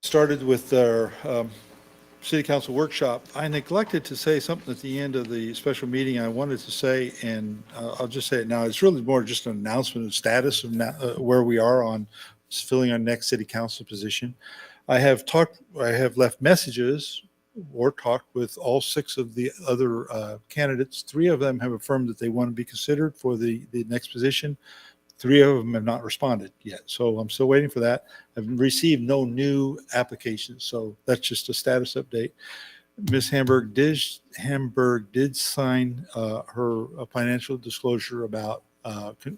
started with our city council workshop, I neglected to say something at the end of the special meeting I wanted to say, and I'll just say it now. It's really more just an announcement of status of where we are on filling our next city council position. I have left messages or talked with all 6 of the other candidates. 3 of them have affirmed that they want to be considered for the next position. 3 of them have not responded yet. So I'm still waiting for that. I've received no new applications. So that's just a status update. Ms. Hamburg did sign her financial disclosure about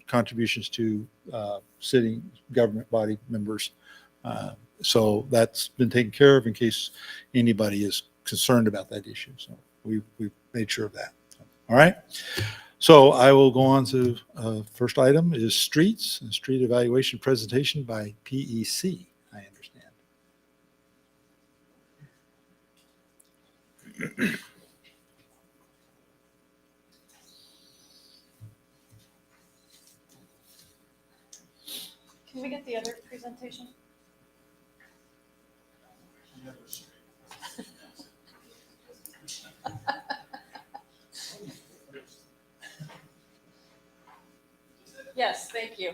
contributions to city government body members. So that's been taken care of in case anybody is concerned about that issue. So we've made sure of that. All right. So I will go on to first item is streets and street evaluation presentation by PEC, I understand. Can we get the other presentation? Yes, thank you.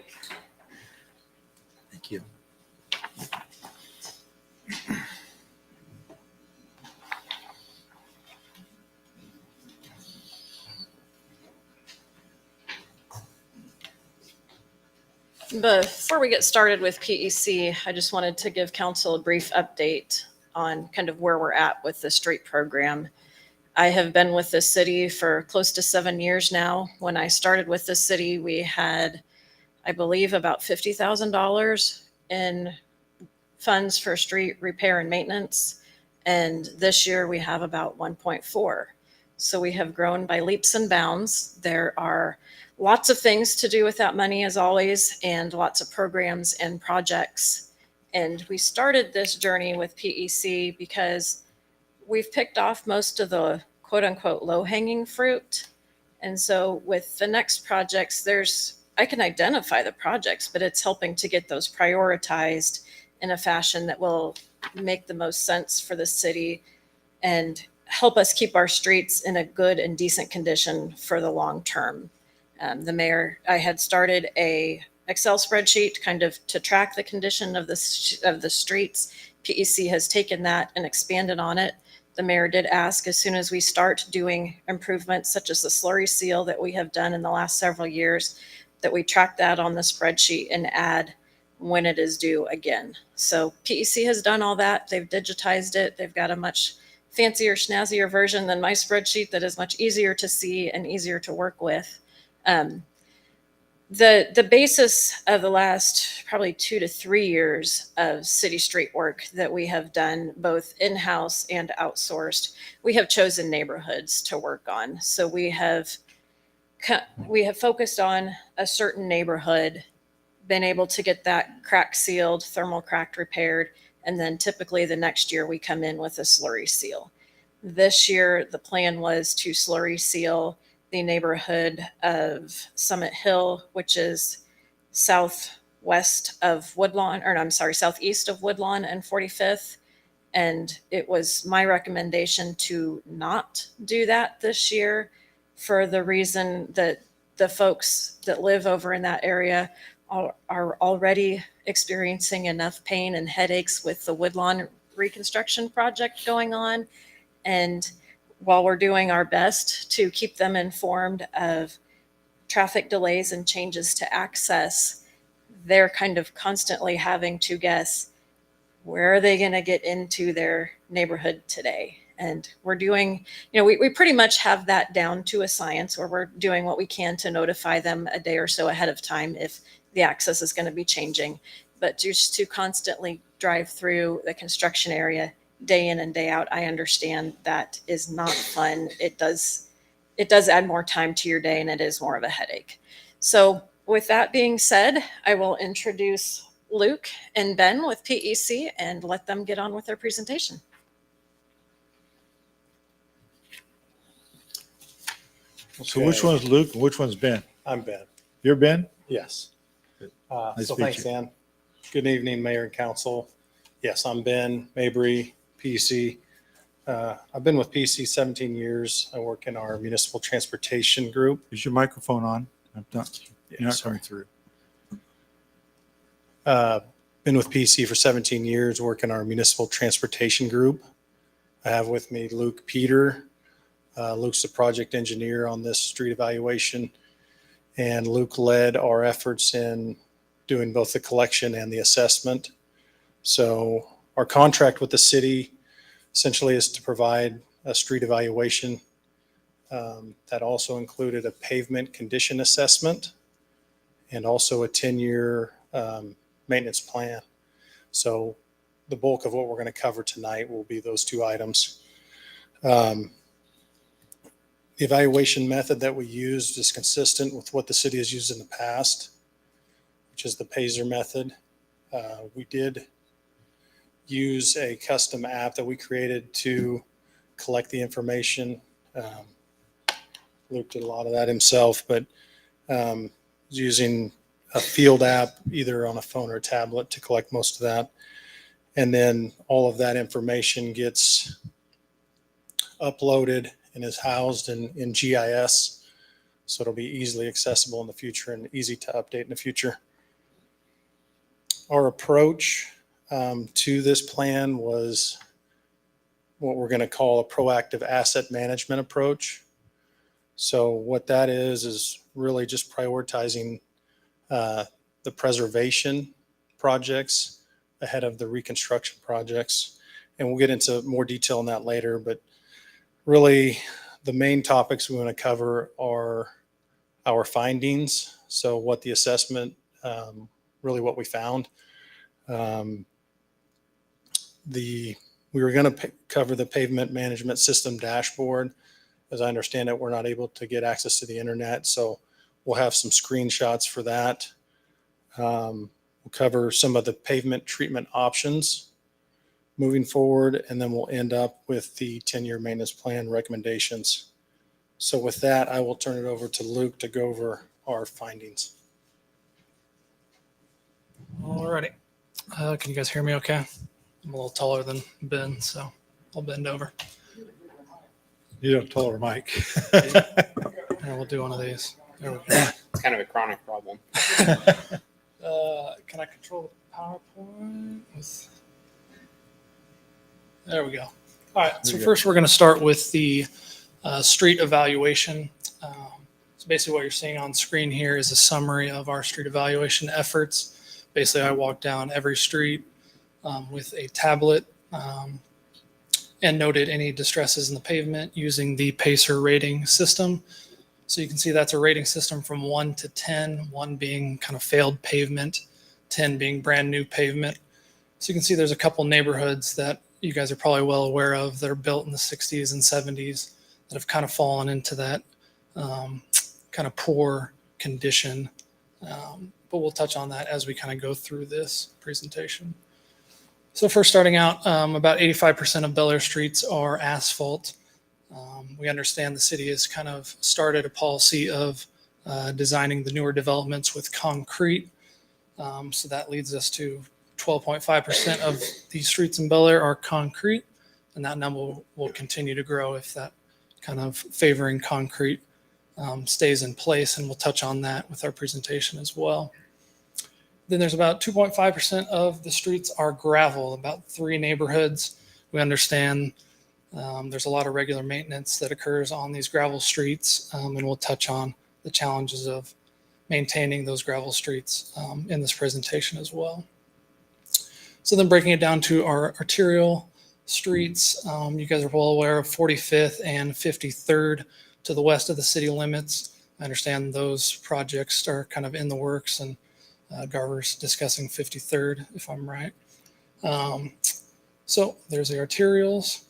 Thank you. Before we get started with PEC, I just wanted to give council a brief update on kind of where we're at with the street program. I have been with the city for close to 7 years now. When I started with the city, we had, I believe, about $50,000 in funds for street repair and maintenance. And this year we have about 1.4. So we have grown by leaps and bounds. There are lots of things to do with that money, as always, and lots of programs and projects. And we started this journey with PEC because we've picked off most of the quote unquote low hanging fruit. And so with the next projects, I can identify the projects, but it's helping to get those prioritized in a fashion that will make the most sense for the city and help us keep our streets in a good and decent condition for the long term. The mayor, I had started a Excel spreadsheet kind of to track the condition of the streets. PEC has taken that and expanded on it. The mayor did ask, as soon as we start doing improvements such as the slurry seal that we have done in the last several years, that we track that on the spreadsheet and add when it is due again. So PEC has done all that. They've digitized it. They've got a much fancier, snazzier version than my spreadsheet that is much easier to see and easier to work with. The basis of the last probably 2 to 3 years of city street work that we have done both in-house and outsourced, we have chosen neighborhoods to work on. So we have focused on a certain neighborhood, been able to get that crack sealed, thermal cracked repaired, and then typically the next year we come in with a slurry seal. This year, the plan was to slurry seal the neighborhood of Summit Hill, which is southeast of Woodlawn and 45th. And it was my recommendation to not do that this year for the reason that the folks that live over in that area are already experiencing enough pain and headaches with the Woodlawn Reconstruction Project going on. And while we're doing our best to keep them informed of traffic delays and changes to access, they're kind of constantly having to guess, where are they going to get into their neighborhood today? And we're doing, we pretty much have that down to a science, where we're doing what we can to notify them a day or so ahead of time if the access is going to be changing. But just to constantly drive through the construction area day in and day out, I understand that is not fun. It does add more time to your day, and it is more of a headache. So with that being said, I will introduce Luke and Ben with PEC and let them get on with their presentation. So which one's Luke and which one's Ben? I'm Ben. You're Ben? Yes. Nice So to meet thanks, you. Dan. Good evening, Mayor and Council. Yes, I'm Ben Mabry, PC. I've been with PC 17 years. I work in our municipal transportation group. Is your microphone on? I'm not, you're not Sorry. coming through. Been with PC for 17 years, work in our municipal transportation group. I have with me Luke Peter. Luke's the project engineer on this street evaluation, and Luke led our efforts in doing both the collection and the assessment. So our contract with the city essentially is to provide a street evaluation that also included a pavement condition assessment and also a 10-year maintenance plan. So the bulk of what we're going to cover tonight will be those two items. The evaluation method that we used is consistent with what the city has used in the past, which is the PASER method. We did use a custom app that we created to collect the information. Luke did a lot of that himself, but using a field app, either on a phone or a tablet, to collect most of that. And then all of that information gets uploaded and is housed in GIS. So it'll be easily accessible in the future and easy to update in the future. Our approach to this plan was what we're going to call a proactive asset management approach. So what that is really just prioritizing the preservation projects ahead of the reconstruction projects. And we'll get into more detail on that later, but really the main topics we want to cover are our findings. So what the assessment, really what we found. We were going to cover the pavement management system dashboard. As I understand it, we're not able to get access to the internet, so we'll have some screenshots for that. We'll cover some of the pavement treatment options moving forward, and then we'll end up with the 10-year maintenance plan recommendations. So with that, I will turn it over to Luke to go over our findings. Alrighty. Can you guys hear me okay? I'm a little taller than Ben, so I'll bend over. You have a taller mic. And we'll do one of these. There we go. It's kind of a chronic problem. Can I control the PowerPoint? There we go. All right. So first we're going to start with the street evaluation. So basically what you're seeing on screen here is a summary of our street evaluation efforts. Basically, I walked down every street with a tablet and noted any distresses in the pavement using the PACER rating system. So you can see that's a rating system from 1 to 10, 1 being kind of failed pavement, 10 being brand new pavement. So you can see there's a couple neighborhoods that you guys are probably well aware of that are built in the 60s and 70s that have kind of fallen into that kind of poor condition. But we'll touch on that as we kind of go through this presentation. So first starting out, about 85% of Bel Aire streets are asphalt. We understand the city has kind of started a policy of designing the newer developments with concrete. So that leads us to 12.5% of these streets in Bel Aire are concrete, and that number will continue to grow if that kind of favoring concrete stays in place, and we'll touch on that with our presentation as well. Then there's about 2.5% of the streets are gravel, about 3 neighborhoods. We understand there's a lot of regular maintenance that occurs on these gravel streets, and we'll touch on the challenges of maintaining those gravel streets in this presentation as well. So then breaking it down to our arterial streets, you guys are well aware of 45th and 53rd to the west of the city limits. I understand those projects are kind of in the works, and Garver's discussing 53rd, if I'm right. So there's the arterials.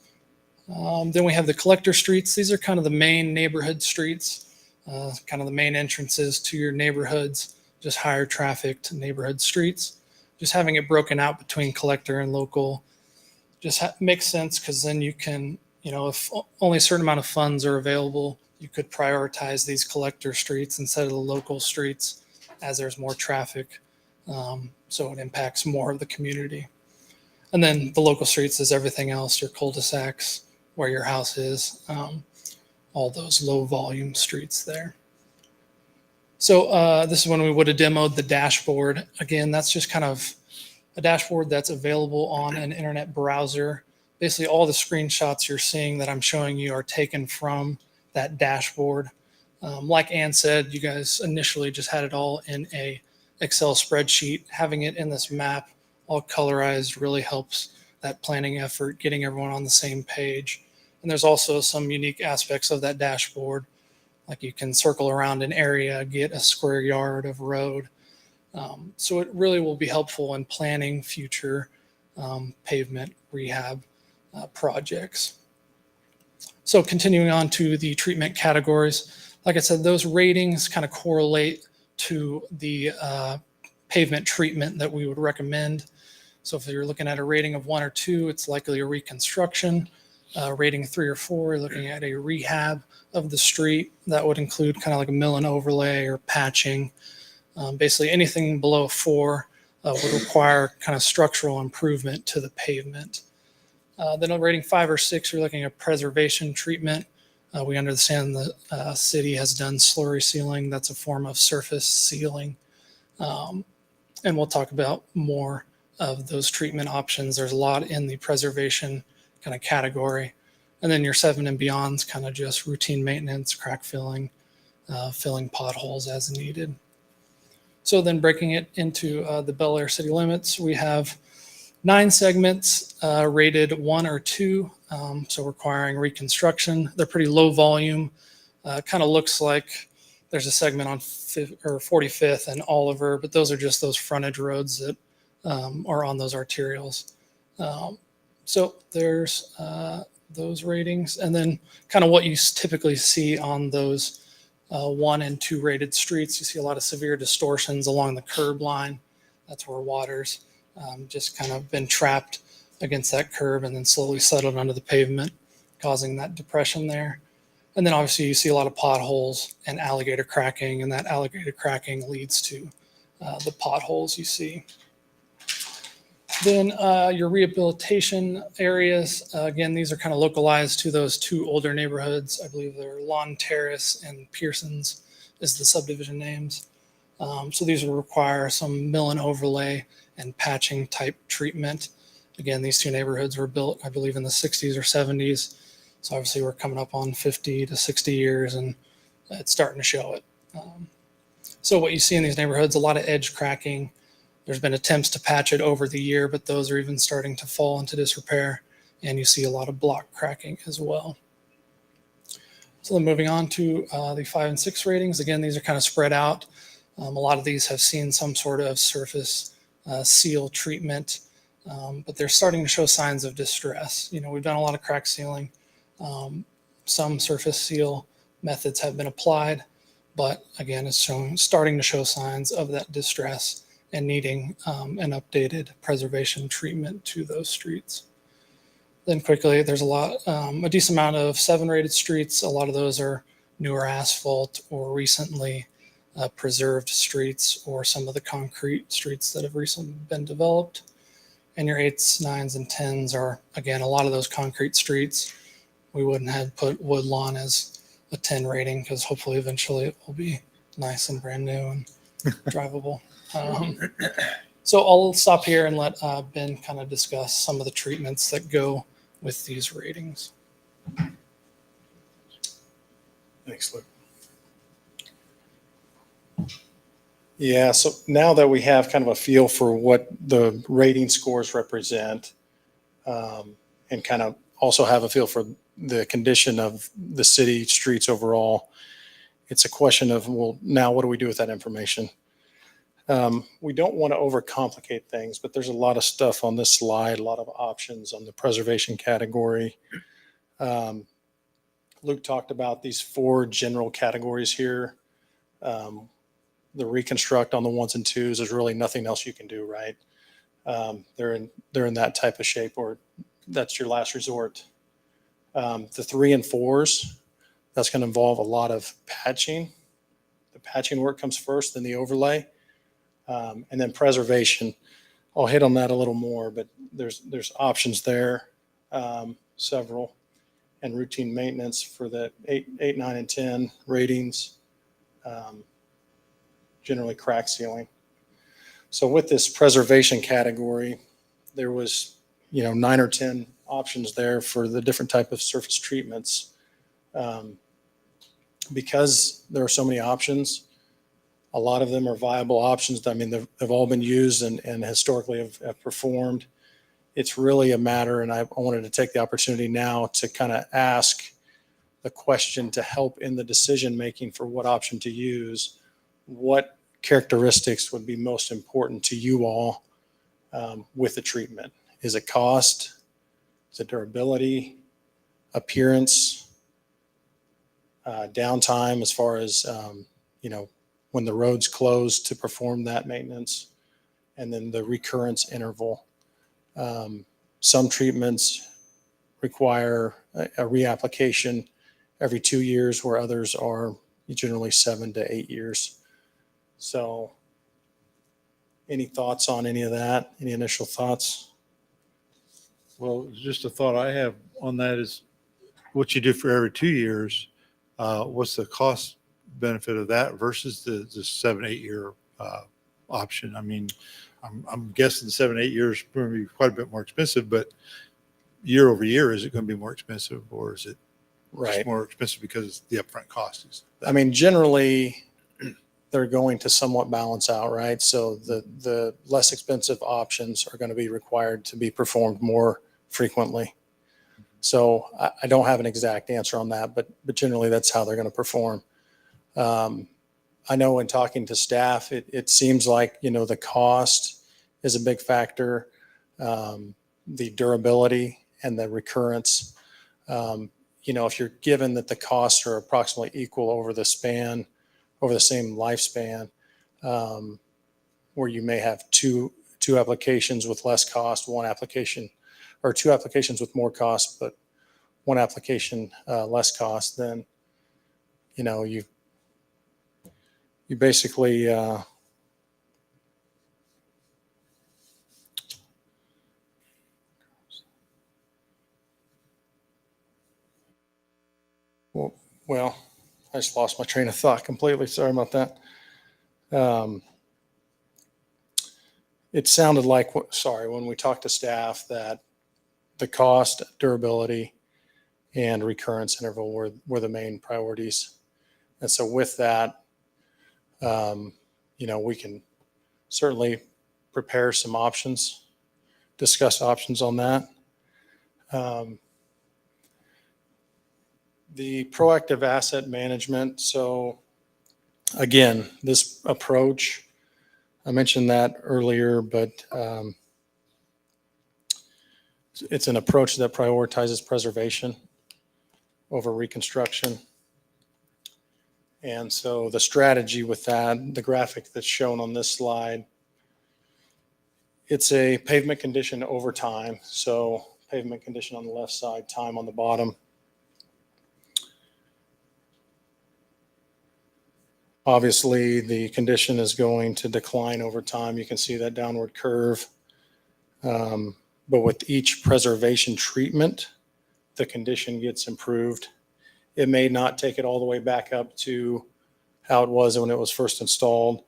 Then we have the collector streets. These are kind of the main neighborhood streets, kind of the main entrances to your neighborhoods, just higher trafficked neighborhood streets. Just having it broken out between collector and local just makes sense, because then you can, if only a certain amount of funds are available, you could prioritize these collector streets instead of the local streets as there's more traffic. So it impacts more of the community. And then the local streets is everything else, your cul-de-sacs, where your house is, all those low volume streets there. So this is when we would have demoed the dashboard. Again, that's just kind of a dashboard that's available on an internet browser. Basically, all the screenshots you're seeing that I'm showing you are taken from that dashboard. Like Ann said, you guys initially just had it all in a Excel spreadsheet. Having it in this map, all colorized, really helps that planning effort, getting everyone on the same page. And there's also some unique aspects of that dashboard, like you can circle around an area, get a square yard of road. So it really will be helpful in planning future pavement rehab projects. So continuing on to the treatment categories, like I said, those ratings kind of correlate to the pavement treatment that we would recommend. So if you're looking at a rating of 1 or 2, it's likely a reconstruction. Rating 3 or 4, you're looking at a rehab of the street. That would include kind of like a mill and overlay or patching. Basically anything below 4 would require kind of structural improvement to the pavement. Then on rating 5 or 6, you're looking at preservation treatment. We understand the city has done slurry sealing. That's a form of surface sealing. And we'll talk about more of those treatment options. There's a lot in the preservation kind of category. And then your 7 and beyond's kind of just routine maintenance, crack filling, filling potholes as needed. So then breaking it into the Bel Aire city limits, we have 9 segments rated 1 or 2, so requiring reconstruction. They're pretty low volume. Kind of looks like there's a segment on 45th and Oliver, but those are just those frontage roads that are on those arterials. So there's those ratings. And then kind of what you typically see on those 1 and 2 rated streets, you see a lot of severe distortions along the curb line. That's where water's just kind of been trapped against that curb and then slowly settled under the pavement, causing that depression there. And then obviously you see a lot of potholes and alligator cracking, and that alligator cracking leads to the potholes you see. Then your rehabilitation areas, again, these are kind of localized to those 2 older neighborhoods. I believe they're Lawn Terrace and Pearson's is the subdivision names. So these will require some mill and overlay and patching type treatment. Again, these 2 neighborhoods were built, I believe, in the 60s or 70s. So obviously we're coming up on 50 to 60 years and it's starting to show it. So what you see in these neighborhoods, a lot of edge cracking. There's been attempts to patch it over the year, but those are even starting to fall into disrepair. And you see a lot of block cracking as well. So then moving on to the 5 and 6 ratings. Again, these are kind of spread out. A lot of these have seen some sort of surface seal treatment, but they're starting to show signs of distress. You know, we've done a lot of crack sealing. Some surface seal methods have been applied, but again, it's starting to show signs of that distress and needing an updated preservation treatment to those streets. Then quickly, there's a decent amount of 7 rated streets. A lot of those are newer asphalt or recently preserved streets, or some of the concrete streets that have recently been developed. And your 8s, 9s, and 10s are, again, a lot of those concrete streets. We wouldn't have put Woodlawn as a 10 rating because hopefully eventually it will be nice and brand new and drivable. So I'll stop here and let Ben kind of discuss some of the treatments that go with these ratings. Thanks, Luke. Yeah, so now that we have kind of a feel for what the rating scores represent, and kind of also have a feel for the condition of the city streets overall, it's a question of, well, now what do we do with that information? We don't want to overcomplicate things, but there's a lot of stuff on this slide, a lot of options on the preservation category. Luke talked about these 4 general categories here. The reconstruct on the 1s and 2s, there's really nothing else you can do, right? They're in that type of shape, or that's your last resort. The 3 and 4s, that's going to involve a lot of patching. The patching work comes first, then the overlay. And then preservation. I'll hit on that a little more, but there's options there, several, and routine maintenance for the 8, 9, and 10 ratings, generally crack sealing. So with this preservation category, there was, 9 or 10 options there for the different type of surface treatments. Because there are so many options, a lot of them are viable options. I mean, they've all been used and historically have performed. It's really a matter, and I wanted to take the opportunity now to kind of ask the question to help in the decision-making for what option to use. What characteristics would be most important to you all with the treatment? Is it cost? Is it durability? Appearance? Downtime as far as, when the road's closed to perform that maintenance, and then the recurrence interval. Some treatments require a reapplication every 2 years, where others are generally 7 to 8 years. So any thoughts on any of that? Any initial thoughts? Well, just a thought I have on that is what you do for every 2 years. What's the cost benefit of that versus the 7, 8 year option? I mean, I'm guessing 7, 8 years is going to be quite a bit more expensive, but year over year, is it going to be more expensive, or is it just more expensive because the upfront cost is? I mean, generally, they're going to somewhat balance out, right? So the less expensive options are going to be required to be performed more frequently. So I don't have an exact answer on that, but generally that's how they're going to perform. I know in talking to staff, it seems like, the cost is a big factor, the durability and the recurrence. If you're given that the costs are approximately equal over the same lifespan, where you may have two applications with less cost, one application, or 2 applications with more cost, but 1 application less cost, then, you basically, well, I just lost my train of thought completely. Sorry about that. It sounded like, when we talked to staff, that the cost, durability, and recurrence interval were the main priorities. And so with that, we can certainly prepare some options, discuss options on that. The proactive asset management. So again, this approach, I mentioned that earlier, but it's an approach that prioritizes preservation over reconstruction. And so the strategy with that, the graphic that's shown on this slide, it's a pavement condition over time. So pavement condition on the left side, time on the bottom. Obviously, the condition is going to decline over time. You can see that downward curve. But with each preservation treatment, the condition gets improved. It may not take it all the way back up to how it was when it was first installed.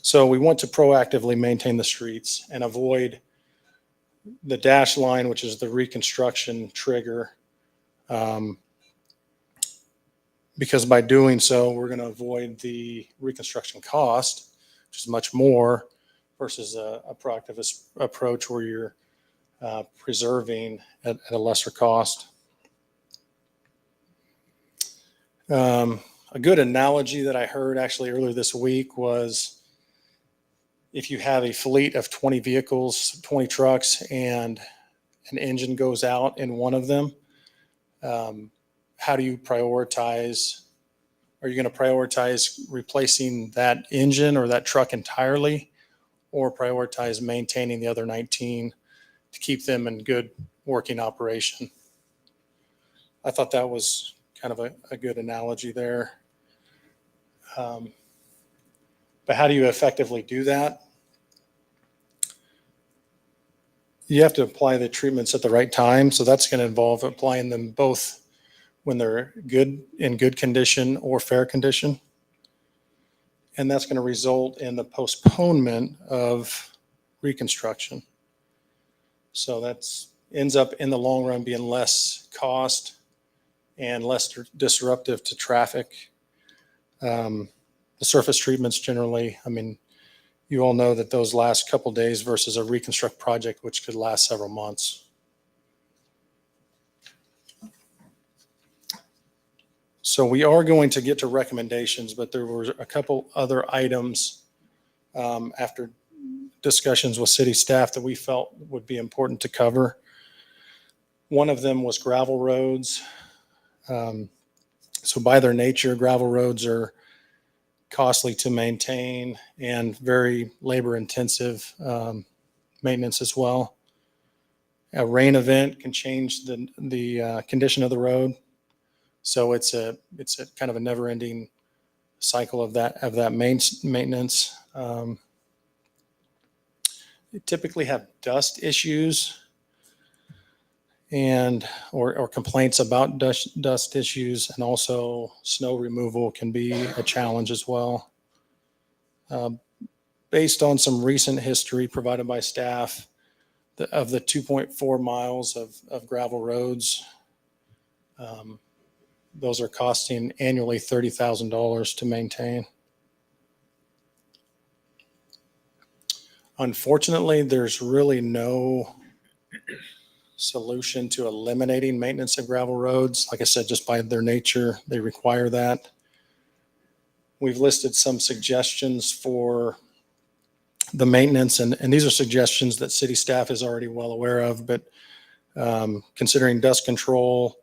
So we want to proactively maintain the streets and avoid the dash line, which is the reconstruction trigger. Because by doing so, we're going to avoid the reconstruction cost, which is much more, versus a proactive approach where you're preserving at a lesser cost. A good analogy that I heard actually earlier this week was, if you have a fleet of 20 vehicles, 20 trucks, and an engine goes out in one of them, how do you prioritize? Are you going to prioritize replacing that engine or that truck entirely, or prioritize maintaining the other 19 to keep them in good working operation? I thought that was kind of a good analogy there. But how do you effectively do that? you have to apply the treatments at the right time. So that's going to involve applying them both when they're in good condition or fair condition. And that's going to result in the postponement of reconstruction. So that's ends up in the long run being less cost and less disruptive to traffic. The surface treatments generally, I mean, you all know that those last couple days versus a reconstruct project, which could last several months. So we are going to get to recommendations, but there were a couple other items after discussions with city staff that we felt would be important to cover. One of them was gravel roads. So by their nature, gravel roads are costly to maintain and very labor intensive maintenance as well. A rain event can change the condition of the road. So it's a kind of a never ending cycle of that maintenance. You typically have dust issues and or complaints about dust issues, and also snow removal can be a challenge as well. Based on some recent history provided by staff, of the 2.4 miles of gravel roads, those are costing annually $30,000 to maintain. Unfortunately, there's really no solution to eliminating maintenance of gravel roads. Like I said, just by their nature, they require that. We've listed some suggestions for the maintenance, and these are suggestions that city staff is already well aware of, but considering dust control,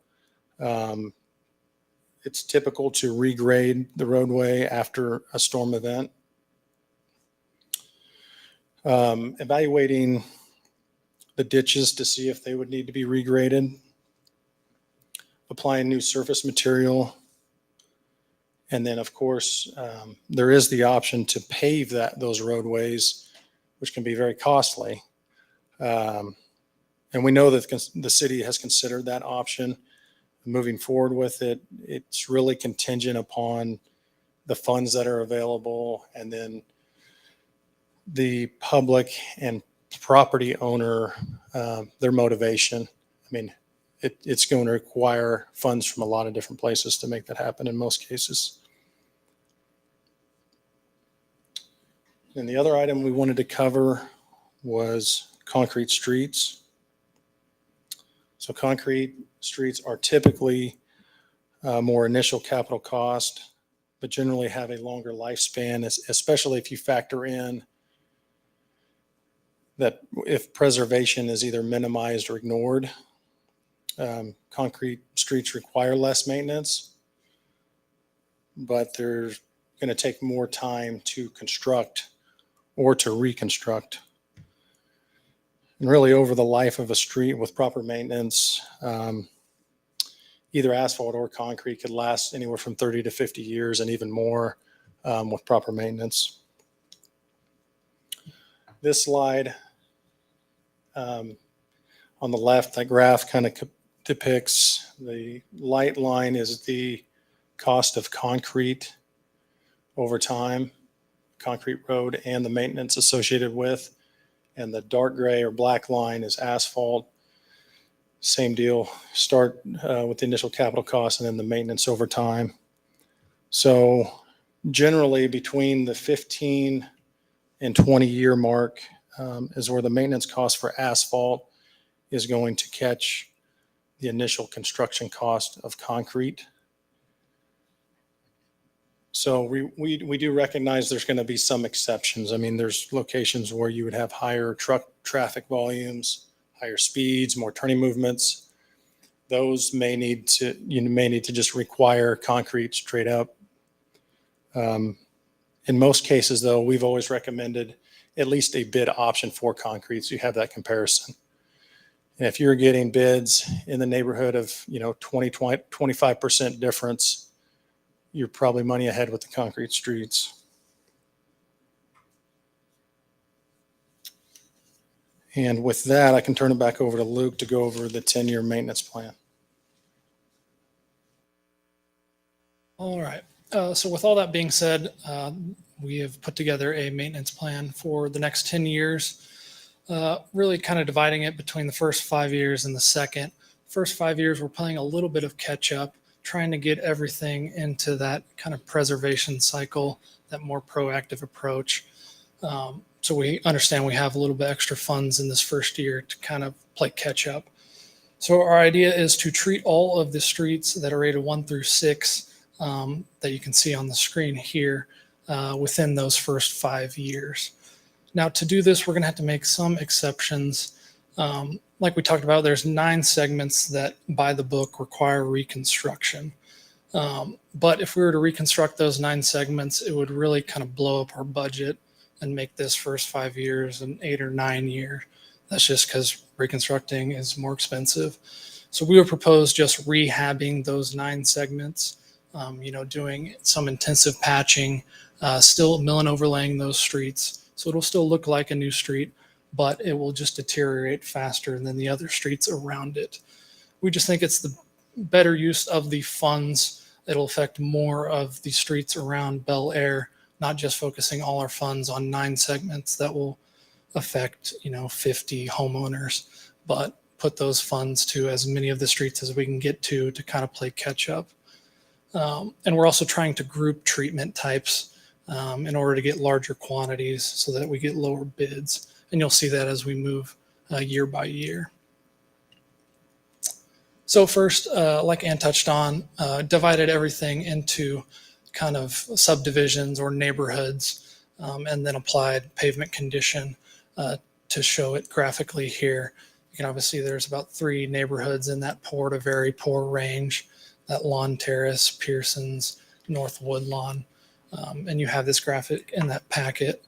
it's typical to regrade the roadway after a storm event. Evaluating the ditches to see if they would need to be regraded, applying new surface material, and then of course there is the option to pave those roadways, which can be very costly. And we know that the city has considered that option. Moving forward with it, it's really contingent upon the funds that are available, and then the public and property owner, their motivation. I mean, it's going to require funds from a lot of different places to make that happen in most cases. And the other item we wanted to cover was concrete streets. So concrete streets are typically more initial capital cost, but generally have a longer lifespan, especially if you factor in that if preservation is either minimized or ignored. Concrete streets require less maintenance, but they're going to take more time to construct or to reconstruct. And really, over the life of a street with proper maintenance, either asphalt or concrete could last anywhere from 30 to 50 years and even more with proper maintenance. This slide on the left, that graph kind of depicts the light line is the cost of concrete over time, concrete road, and the maintenance associated with. And the dark gray or black line is asphalt. Same deal, start with the initial capital cost and then the maintenance over time. So generally between the 15 and 20 year mark is where the maintenance cost for asphalt is going to catch the initial construction cost of concrete. So we do recognize there's going to be some exceptions. I mean, there's locations where you would have higher truck traffic volumes, higher speeds, more turning movements. Those may need to just require concrete straight up. In most cases, though, we've always recommended at least a bid option for concrete, so you have that comparison. And if you're getting bids in the neighborhood of 25% difference, you're probably money ahead with the concrete streets. And with that, I can turn it back over to Luke to go over the 10-year maintenance plan. All right. So with all that being said, we have put together a maintenance plan for the next 10 years, really kind of dividing it between the first 5 years and the second. First 5 years, we're playing a little bit of catch up, trying to get everything into that kind of preservation cycle, that more proactive approach. So we understand we have a little bit extra funds in this first year to kind of play catch up. So our idea is to treat all of the streets that are rated 1 through 6 that you can see on the screen here within those first 5 years. Now, to do this, we're going to have to make some exceptions. Like we talked about, there's 9 segments that by the book require reconstruction. But if we were to reconstruct those 9 segments, it would really kind of blow up our budget and make this first 5 years an 8 or 9 year. That's just because reconstructing is more expensive. So we would propose just rehabbing those 9 segments, doing some intensive patching, still mill and overlaying those streets. So it'll still look like a new street, but it will just deteriorate faster than the other streets around it. We just think it's the better use of the funds. It'll affect more of the streets around Bel Aire, not just focusing all our funds on 9 segments that will affect, 50 homeowners, but put those funds to as many of the streets as we can get to kind of play catch up. And we're also trying to group treatment types in order to get larger quantities so that we get lower bids. And you'll see that as we move year by year. So first, like Ann touched on, divided everything into kind of subdivisions or neighborhoods, and then applied pavement condition to show it graphically here. You can obviously see there's about 3 neighborhoods in that poor to very poor range, that Lawn Terrace, Pearson's, North Woodlawn, and you have this graphic in that packet.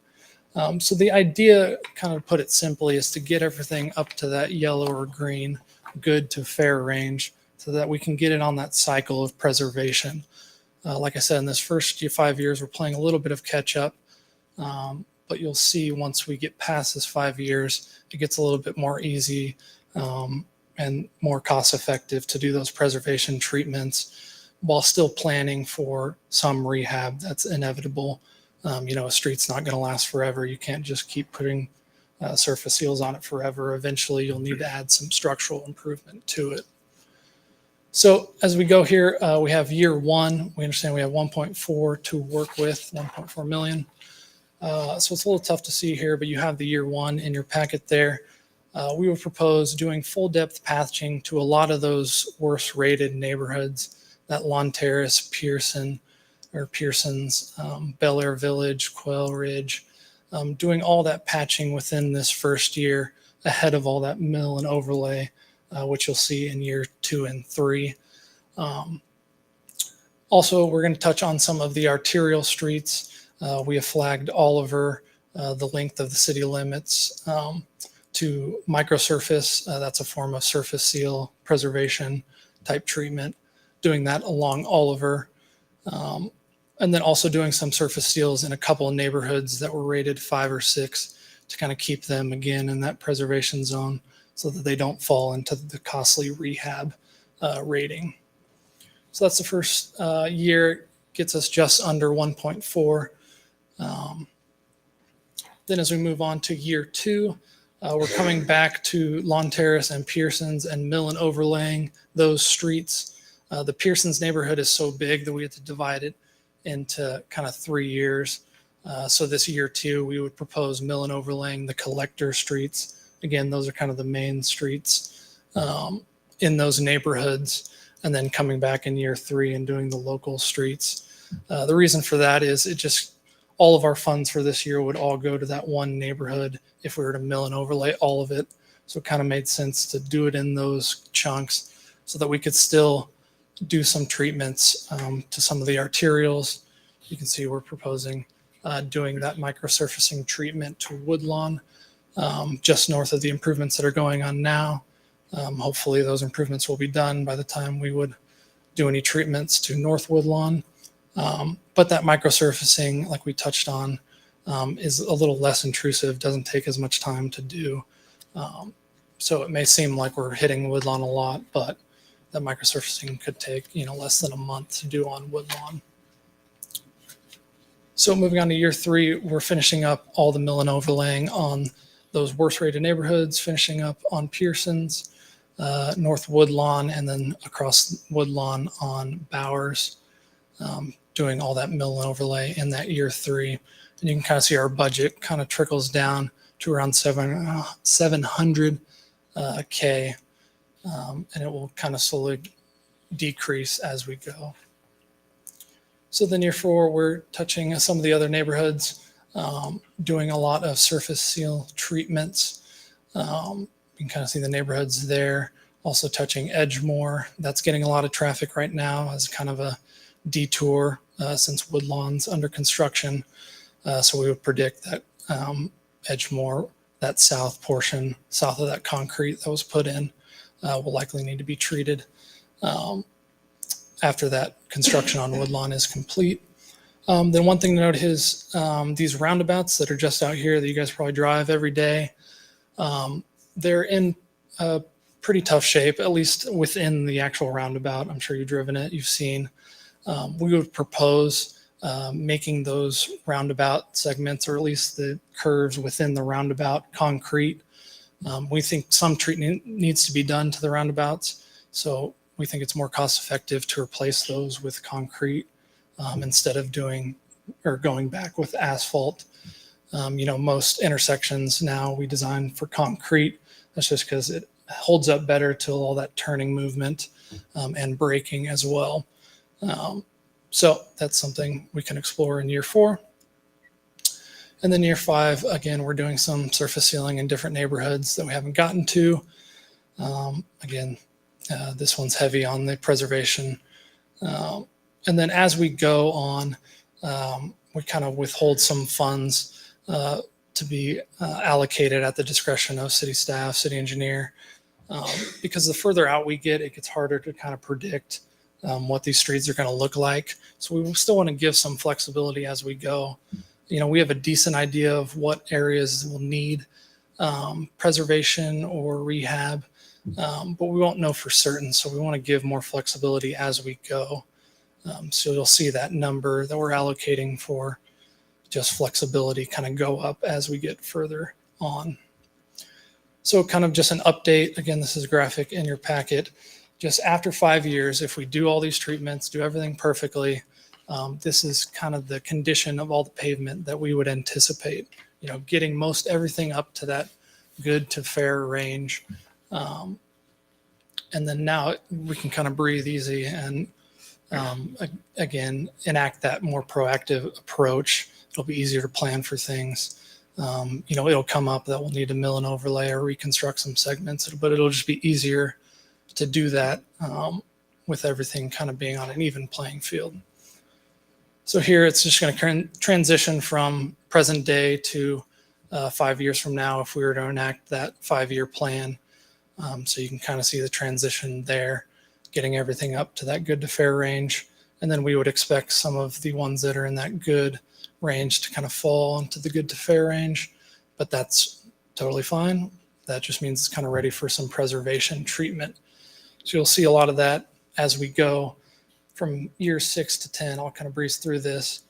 So the idea, kind of put it simply, is to get everything up to that yellow or green, good to fair range, so that we can get it on that cycle of preservation. Like I said, in this first 5 years, we're playing a little bit of catch up, but you'll see once we get past this 5 years, it gets a little bit more easy and more cost effective to do those preservation treatments while still planning for some rehab that's inevitable. A street's not going to last forever. You can't just keep putting surface seals on it forever. Eventually, you'll need to add some structural improvement to it. So as we go here, we have year 1. We understand we have 1.4 to work with, 1.4 million. So it's a little tough to see here, but you have the year 1 in your packet there. We would propose doing full depth patching to a lot of those worst rated neighborhoods, that Lawn Terrace, Pearson's, Bel Aire Village, Quail Ridge, doing all that patching within this first year ahead of all that mill and overlay, which you'll see in year 2 and 3. Also, we're going to touch on some of the arterial streets. We have flagged Oliver, the length of the city limits, to microsurface. That's a form of surface seal preservation type treatment, doing that along Oliver. And then also doing some surface seals in a couple of neighborhoods that were rated 5 or 6 to kind of keep them again in that preservation zone so that they don't fall into the costly rehab rating. So that's the first year, gets us just under 1.4. Then as we move on to year 2, we're coming back to Lawn Terrace and Pearson's and mill and overlaying those streets. The Pearson's neighborhood is so big that we had to divide it into kind of 3 years. So this year 2, we would propose mill and overlaying the collector streets. Again, those are kind of the main streets in those neighborhoods, and then coming back in year 3 and doing the local streets. The reason for that is all of our funds for this year would all go to that one neighborhood if we were to mill and overlay all of it. So it kind of made sense to do it in those chunks so that we could still do some treatments to some of the arterials. You can see we're proposing doing that microsurfacing treatment to Woodlawn, just north of the improvements that are going on now. Hopefully those improvements will be done by the time we would do any treatments to North Woodlawn. But that microsurfacing, like we touched on, is a little less intrusive, doesn't take as much time to do. So it may seem like we're hitting woodlawn a lot, but that microsurfacing could take, less than a month to do on woodlawn. So moving on to year 3, we're finishing up all the mill and overlaying on those worst rated neighborhoods, finishing up on Pearson's, North Woodlawn, and then across Woodlawn on Bowers, doing all that mill and overlay in that year 3. And you can kind of see our budget kind of trickles down to around 700K, and it will kind of slowly decrease as we go. So then year 4, we're touching some of the other neighborhoods, doing a lot of surface seal treatments. You can kind of see the neighborhoods there. Also touching Edgemore. That's getting a lot of traffic right now as kind of a detour since Woodlawn's under construction. So we would predict that Edgemore, that south portion, south of that concrete that was put in, will likely need to be treated after that construction on Woodlawn is complete. Then one thing to note is these roundabouts that are just out here that you guys probably drive every day, they're in a pretty tough shape, at least within the actual roundabout. I'm sure you've driven it, you've seen. We would propose making those roundabout segments, or at least the curves within the roundabout, concrete. We think some treatment needs to be done to the roundabouts, so we think it's more cost effective to replace those with concrete instead of going back with asphalt. Most intersections now we design for concrete. That's just because it holds up better to all that turning movement and braking as well. So that's something we can explore in year 4. And then year 5, again, we're doing some surface sealing in different neighborhoods that we haven't gotten to. This one's heavy on the preservation. And then as we go on, we kind of withhold some funds to be allocated at the discretion of city staff, city engineer, because the further out we get, it gets harder to kind of predict what these streets are going to look like. So we still want to give some flexibility as we go. We have a decent idea of what areas will need preservation or rehab, but we won't know for certain. So we want to give more flexibility as we go. So you'll see that number that we're allocating for just flexibility kind of go up as we get further on. So kind of just an update. Again, this is a graphic in your packet. Just after 5 years, if we do all these treatments, do everything perfectly, this is kind of the condition of all the pavement that we would anticipate, getting most everything up to that good to fair range. And then now we can kind of breathe easy and again, enact that more proactive approach. It'll be easier to plan for things. It'll come up that we'll need to mill and overlay or reconstruct some segments, but it'll just be easier to do that with everything kind of being on an even playing field. So here it's just going to transition from present day to 5 years from now if we were to enact that 5-year plan. So you can kind of see the transition there, getting everything up to that good to fair range. And then we would expect some of the ones that are in that good range to kind of fall into the good to fair range, but that's totally fine. That just means it's kind of ready for some preservation treatment. So you'll see a lot of that as we go from year 6 to 10. I'll kind of breeze through this.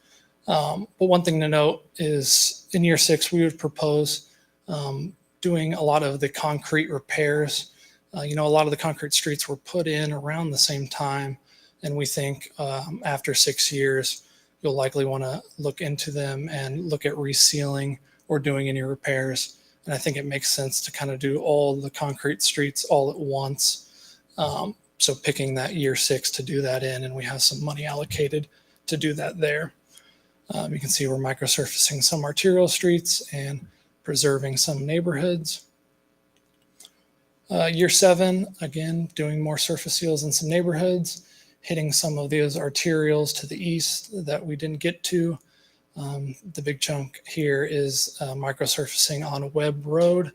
But one thing to note is in year 6, we would propose doing a lot of the concrete repairs. A lot of the concrete streets were put in around the same time. And we think after 6 years, you'll likely want to look into them and look at resealing or doing any repairs. And I think it makes sense to kind of do all the concrete streets all at once. So picking that year 6 to do that in, and we have some money allocated to do that there. You can see we're microsurfacing some arterial streets and preserving some neighborhoods. Year 7, again, doing more surface seals in some neighborhoods, hitting some of those arterials to the east that we didn't get to. The big chunk here is microsurfacing on Webb Road.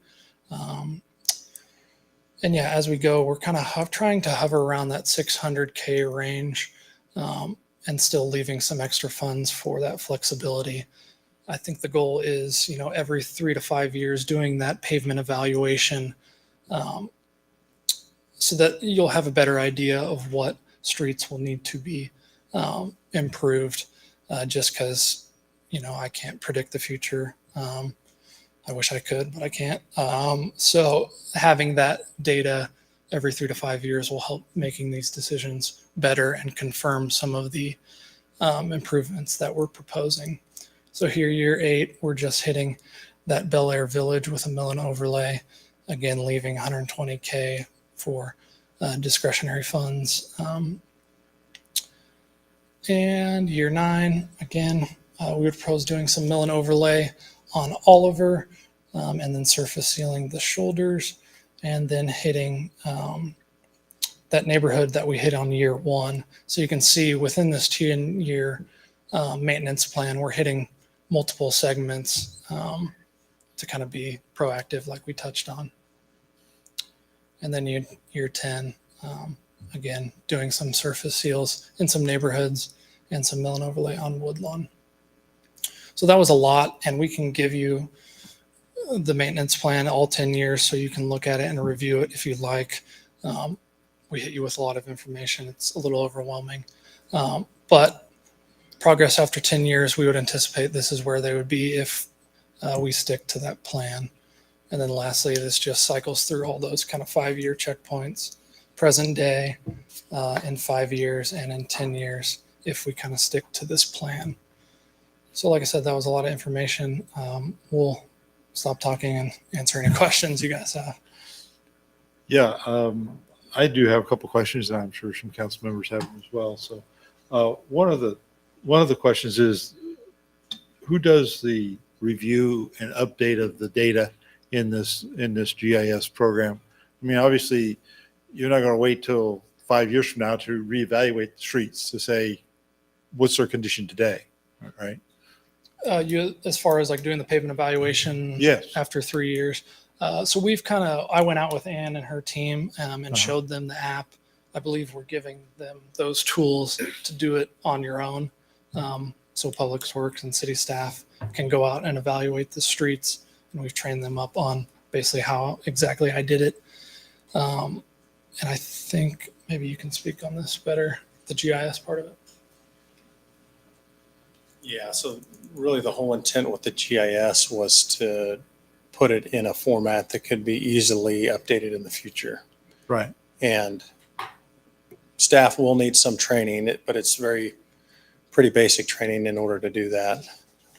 And yeah, as we go, we're kind of trying to hover around that 600K range and still leaving some extra funds for that flexibility. I think the goal is, every 3 to 5 years doing that pavement evaluation, so that you'll have a better idea of what streets will need to be improved, just because, I can't predict the future. I wish I could, but I can't. So having that data every 3 to 5 years will help making these decisions better and confirm some of the improvements that we're proposing. So here, year 8, we're just hitting that Bel Aire Village with a mill and overlay, again, leaving $120K for discretionary funds. And year 9, again, we would propose doing some mill and overlay on Oliver, and then surface sealing the shoulders, and then hitting that neighborhood that we hit on year 1. So you can see within this 10-year maintenance plan, we're hitting multiple segments to kind of be proactive like we touched on. And then year 10, again, doing some surface seals in some neighborhoods and some mill and overlay on Woodlawn. So that was a lot, and we can give you the maintenance plan all 10 years so you can look at it and review it if you'd like. We hit you with a lot of information. It's a little overwhelming. But progress after 10 years, we would anticipate this is where they would be if we stick to that plan. And then lastly, this just cycles through all those kind of 5-year checkpoints, present day, in 5 years, and in 10 years if we kind of stick to this plan. So like I said, that was a lot of information. We'll stop talking and answer any questions you guys have. Yeah, I do have a couple questions, and I'm sure some council members have them as well. So one of the questions is, who does the review and update of the data in this GIS program? I mean, obviously, you're not going to wait till 5 years from now to reevaluate the streets to say what's their condition today, right? You, as far as like doing the pavement evaluation, Yes. after 3 years. So I went out with Ann and her team and showed them the app. I believe we're giving them those tools to do it on your own. So Public Works and city staff can go out and evaluate the streets, and we've trained them up on basically how exactly I did it. And I think maybe you can speak on this better, the GIS part of it. Yeah, so really the whole intent with the GIS was to put it in a format that could be easily updated in the future. Right. And staff will need some training, but it's pretty basic training in order to do that.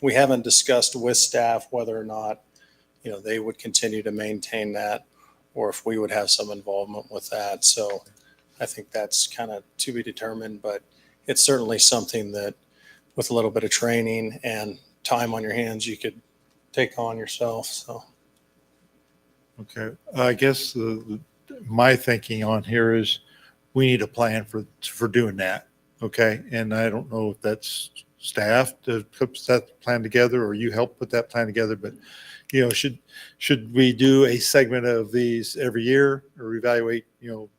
We haven't discussed with staff whether or not, they would continue to maintain that, or if we would have some involvement with that. So I think that's kind of to be determined, but it's certainly something that with a little bit of training and time on your hands, you could take on yourself. So. Okay. I guess my thinking on here is we need a plan for doing that. Okay. And I don't know if that's staff to put that plan together or you help put that plan together, but should we do a segment of these every year or evaluate, 10%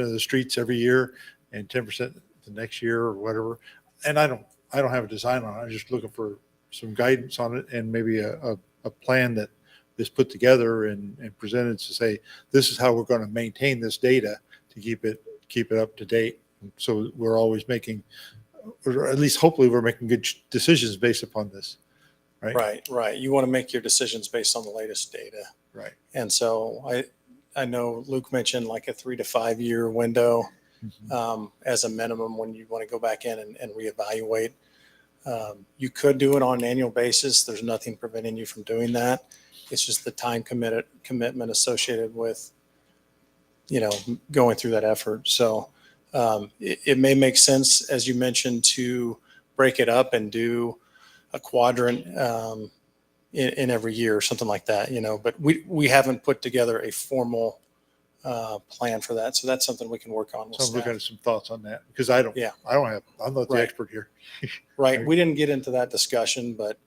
of the streets every year and 10% the next year or whatever? And I don't have a design on it. I'm just looking for some guidance on it and maybe a plan that is put together and presented to say, this is how we're going to maintain this data to keep it up to date. So we're always making, or at least hopefully we're making good decisions based upon this. Right. You want to make your decisions based on the latest data. Right. And so I know Luke mentioned like a 3 to 5 year window as a minimum when you want to go back in and reevaluate. You could do it on an annual basis. There's nothing preventing you from doing that. It's just the time commitment associated with, going through that effort. So it may make sense, as you mentioned, to break it up and do a quadrant in every year or something like that, but we haven't put together a formal plan for that. So that's something we can work on. So I'm looking at some thoughts on that because I'm not the expert here. Right. We didn't get into that discussion, but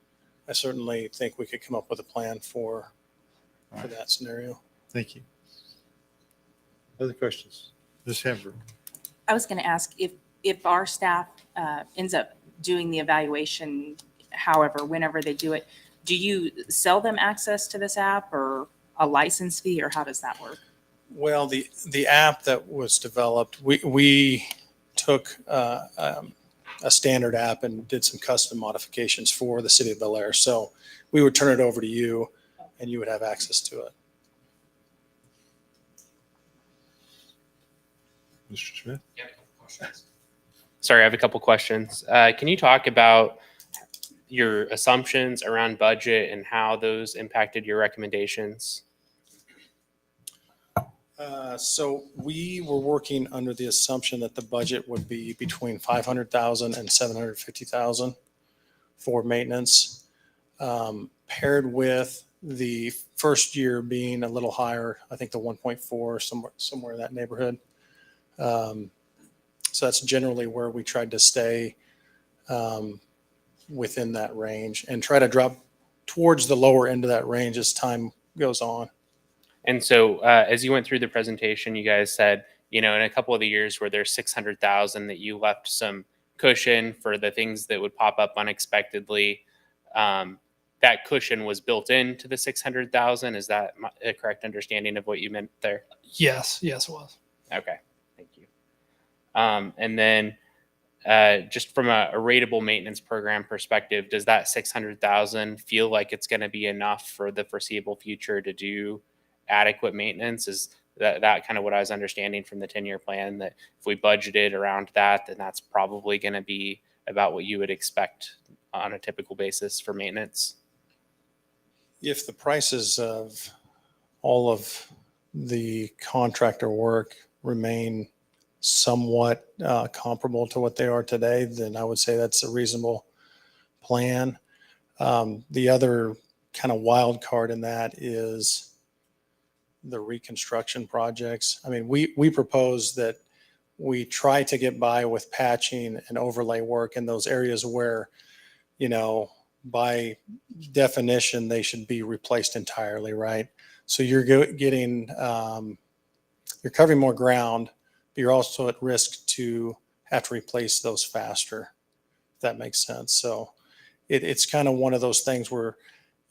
I certainly think we could come up with a plan for that scenario. Thank you. Other questions? Ms. Hamburg. I was going to ask if our staff ends up doing the evaluation however, whenever they do it, do you sell them access to this app or a license fee, or how does that work? Well, the app that was developed, we took a standard app and did some custom modifications for the city of Bel Aire. So we would turn it over to you and you would have access to it. Mr. Smith? Sorry, I have a couple questions. Can you talk about your assumptions around budget and how those impacted your recommendations? So we were working under the assumption that the budget would be between 500,000 and 750,000 for maintenance, paired with the first year being a little higher. I think the 1.4, somewhere in that neighborhood. So that's generally where we tried to stay within that range and try to drop towards the lower end of that range as time goes on. And so as you went through the presentation, you guys said, in a couple of the years where there's 600,000 that you left some cushion for the things that would pop up unexpectedly. That cushion was built into the 600,000. Is that a correct understanding of what you meant there? Yes, it was. Okay, thank you. And then just from a ratable maintenance program perspective, does that 600,000 feel like it's going to be enough for the foreseeable future to do adequate maintenance? Is that kind of what I was understanding from the 10-year plan, that if we budgeted around that, then that's probably going to be about what you would expect on a typical basis for maintenance? If the prices of all of the contractor work remain somewhat comparable to what they are today, then I would say that's a reasonable plan. The other kind of wild card in that is the reconstruction projects. I mean, we propose that we try to get by with patching and overlay work in those areas where, by definition, they should be replaced entirely, right? So you're getting, you're covering more ground, but you're also at risk to have to replace those faster, if that makes sense. So it's kind of one of those things where,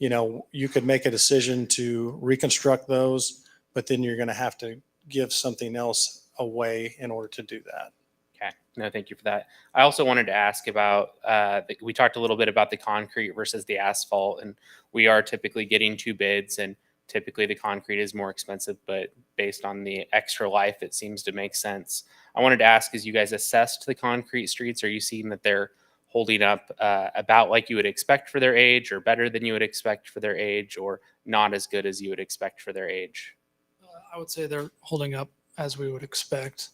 you could make a decision to reconstruct those, but then you're going to have to give something else away in order to do that. Okay. No, thank you for that. I also wanted to ask about, we talked a little bit about the concrete versus the asphalt, and we are typically getting two bids, and typically the concrete is more expensive, but based on the extra life, it seems to make sense. I wanted to ask, as you guys assessed the concrete streets, are you seeing that they're holding up about like you would expect for their age, or better than you would expect for their age, or not as good as you would expect for their age? I would say they're holding up as we would expect.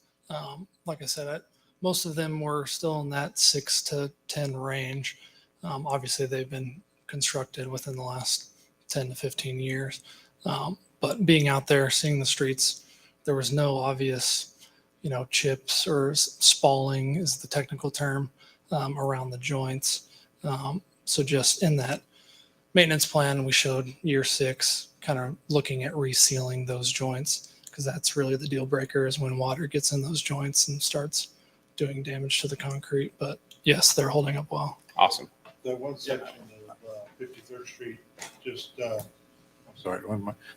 Like I said, most of them were still in that 6 to 10 range. Obviously, they've been constructed within the last 10 to 15 years. But being out there, seeing the streets, there was no obvious, chips or spalling is the technical term, around the joints. So just in that maintenance plan, we showed year 6, kind of looking at resealing those joints, because that's really the deal breaker, is when water gets in those joints and starts doing damage to the concrete. But yes, they're holding up well. Awesome. That one section of 53rd Street, just, I'm sorry,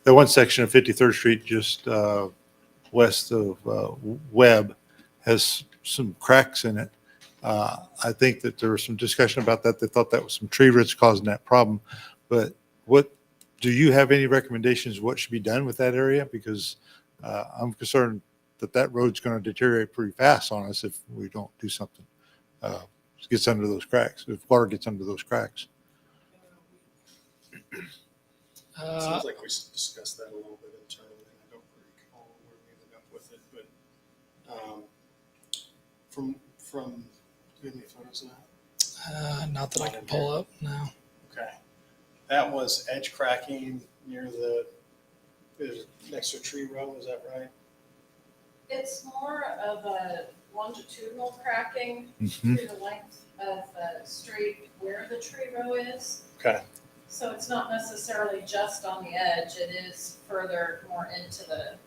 that one section of 53rd Street just west of Webb has some cracks in it. I think that there was some discussion about that. They thought that was some tree roots causing that problem. But do you have any recommendations what should be done with that area? Because I'm concerned that road's going to deteriorate pretty fast on us if we don't do something. Gets under those cracks, if water gets under those cracks. Seems like we discussed that a little bit internally. I don't recall where we ended up with it, but from do you have any photos of that? Not that I can pull up now. Okay, that was edge cracking near next to a tree row. Is that right? It's more of a longitudinal cracking Mhm. through the length of the street where the tree row is. Okay. So it's not necessarily just on the edge, it is further more into the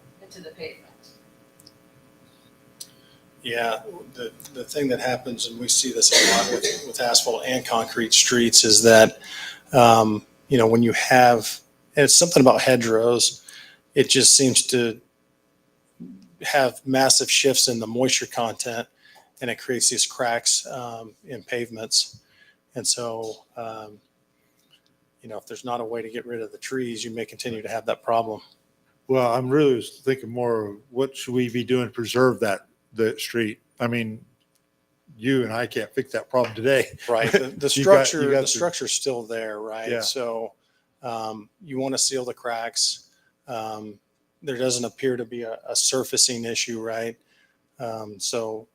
pavement. Yeah, the thing that happens, and we see this a lot with asphalt and concrete streets, is that, when you have, and it's something about hedgerows, it just seems to have massive shifts in the moisture content, and it creates these cracks in pavements. And so, if there's not a way to get rid of the trees, you may continue to have that problem. Well, I'm really thinking more of what should we be doing to preserve the street? I mean, you and I can't fix that problem today. Right. The You got structure, to- the structure's still there, right? Yeah. So you want to seal the cracks. There doesn't appear to be a surfacing issue, right? So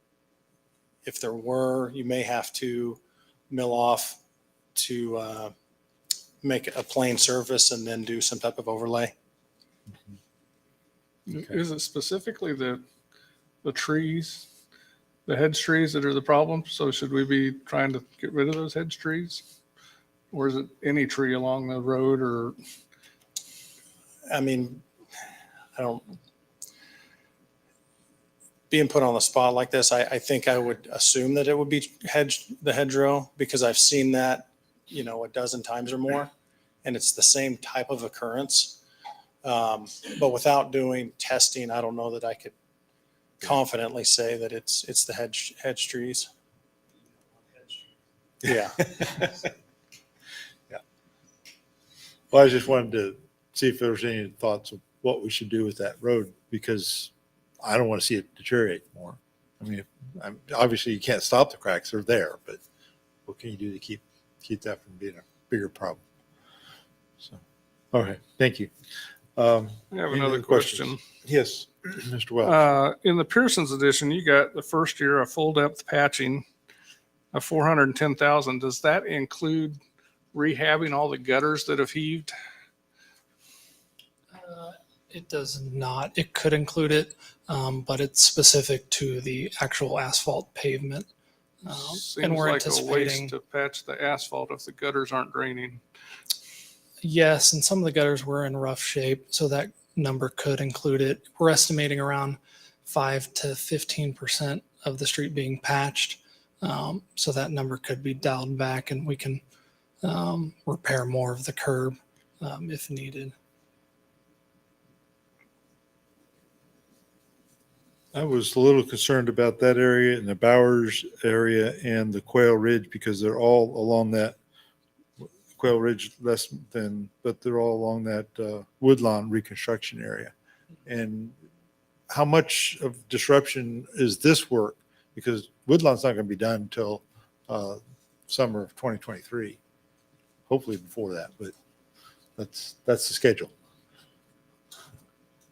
if there were, you may have to mill off to make it a plain surface and then do some type of overlay. Okay. Is it specifically the trees, the hedge trees that are the problem? So should we be trying to get rid of those hedge trees? Or is it any tree along the road or? I mean, I don't, being put on the spot like this, I think I would assume that it would be the hedgerow, because I've seen that, a dozen times or more, and it's the same type of occurrence. But without doing testing, I don't know that I could confidently say that it's the hedge trees. Yeah. Yeah. Well, I just wanted to see if there was any thoughts of what we should do with that road, because I don't want to see it deteriorate more. I mean, obviously you can't stop the cracks; they're there, but what can you do to keep that from being a bigger problem? So, okay, thank you. I have Any another other questions? question. Yes, Mr. Welch. In the Pearson's edition, you got the first year of full depth patching of 410,000. Does that include rehabbing all the gutters that have heaved? It does not. It could include it, but it's specific to the actual asphalt pavement. And Seems we're like a waste anticipating, to patch the asphalt if the gutters aren't draining. yes, and some of the gutters were in rough shape, so that number could include it. We're estimating around 5 to 15% of the street being patched. So that number could be dialed back, and we can repair more of the curb if needed. I was a little concerned about that area and the Bowers area and the Quail Ridge, because they're all along that Quail Ridge but they're all along that Woodlawn reconstruction area. And how much of disruption is this work? Because Woodlawn's not going to be done until summer of 2023. Hopefully before that, but that's the schedule.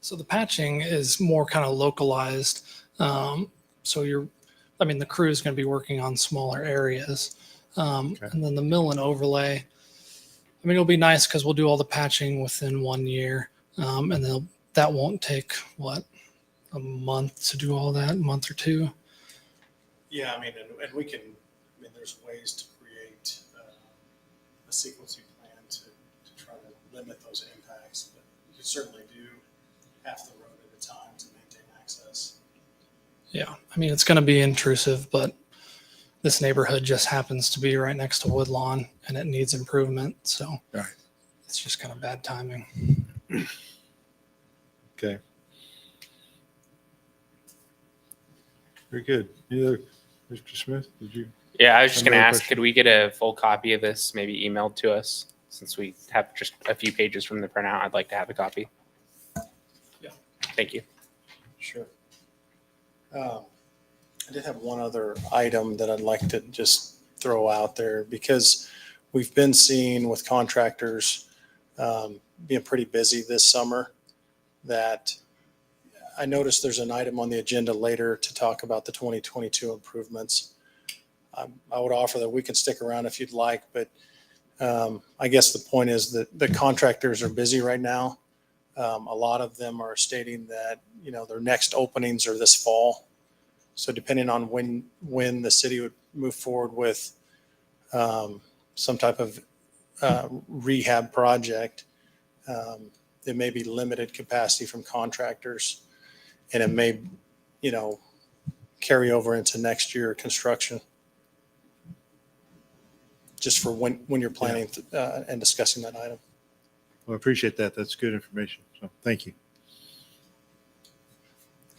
So the patching is more kind of localized. So the crew is going to be working on smaller areas. And then the mill and overlay, it'll be nice because we'll do all the patching within 1 year. And that won't take, a month to do all that, a month or two. Yeah, and we can, there's ways to create a sequencing plan to try to limit those impacts, but you can certainly do half the road at a time to maintain access. Yeah, it's going to be intrusive, but this neighborhood just happens to be right next to Woodlawn and it needs improvement. So Right. It's just kind of bad timing. Okay. Very good. Either Mr. Smith, did you? Yeah, I was just going to Another ask, question? could we get a full copy of this maybe emailed to us? Since we have just a few pages from the printout, I'd like to have a copy. Yeah. Thank you. Sure. I did have one other item that I'd like to just throw out there, because we've been seeing with contractors being pretty busy this summer, that I noticed there's an item on the agenda later to talk about the 2022 improvements. I would offer that we can stick around if you'd like, but I guess the point is that the contractors are busy right now. A lot of them are stating that, their next openings are this fall. So depending on when the city would move forward with some type of rehab project, there may be limited capacity from contractors, and it may, carry over into next year construction. Just for when you're planning and discussing that item. Well, I appreciate that. That's good information. So thank you.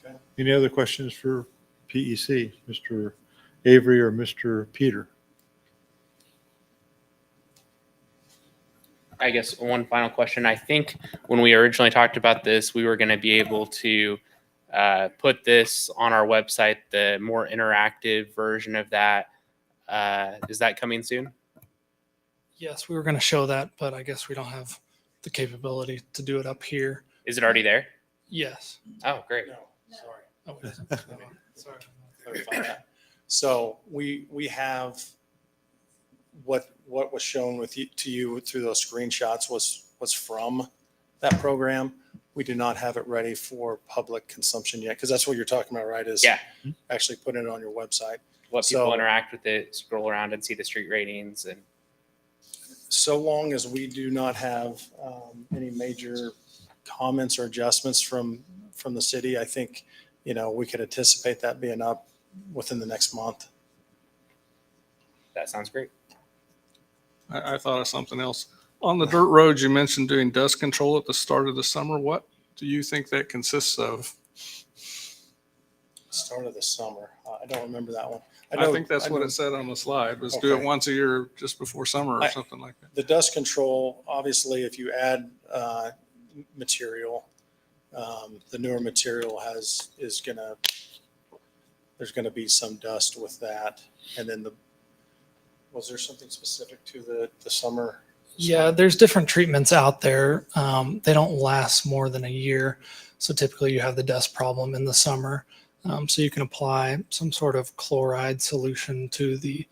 Okay. Any other questions for PEC, Mr. Avery or Mr. Peter? I guess one final question. I think when we originally talked about this, we were going to be able to put this on our website, the more interactive version of that. Is that coming soon? Yes, we were going to show that, but I guess we don't have the capability to do it up here. Is it already there? Yes. Oh, great. No, sorry. Oh, it isn't. Sorry. Clarify that. So we have what was shown to you through those screenshots was from that program. We do not have it ready for public consumption yet, because that's what you're talking about, right? Is Yeah. actually putting it on your website. Let people So- interact with it, scroll around and see the street ratings. And So long as we do not have any major comments or adjustments from the city, I think, we could anticipate that being up within the next month. that sounds great. I thought of something else. On the dirt roads, you mentioned doing dust control at the start of the summer. What do you think that consists of? Start of the summer. I don't remember that one. I think that's what it said on the slide, was do it Okay. once a year just before summer or I- something like that. The dust control, obviously, if you add material, the newer material there's gonna be some dust with that. And then was there something specific to the summer? Yeah, there's different treatments out there. They don't last more than a year. So typically you have the dust problem in the summer. So you can apply some sort of chloride solution to the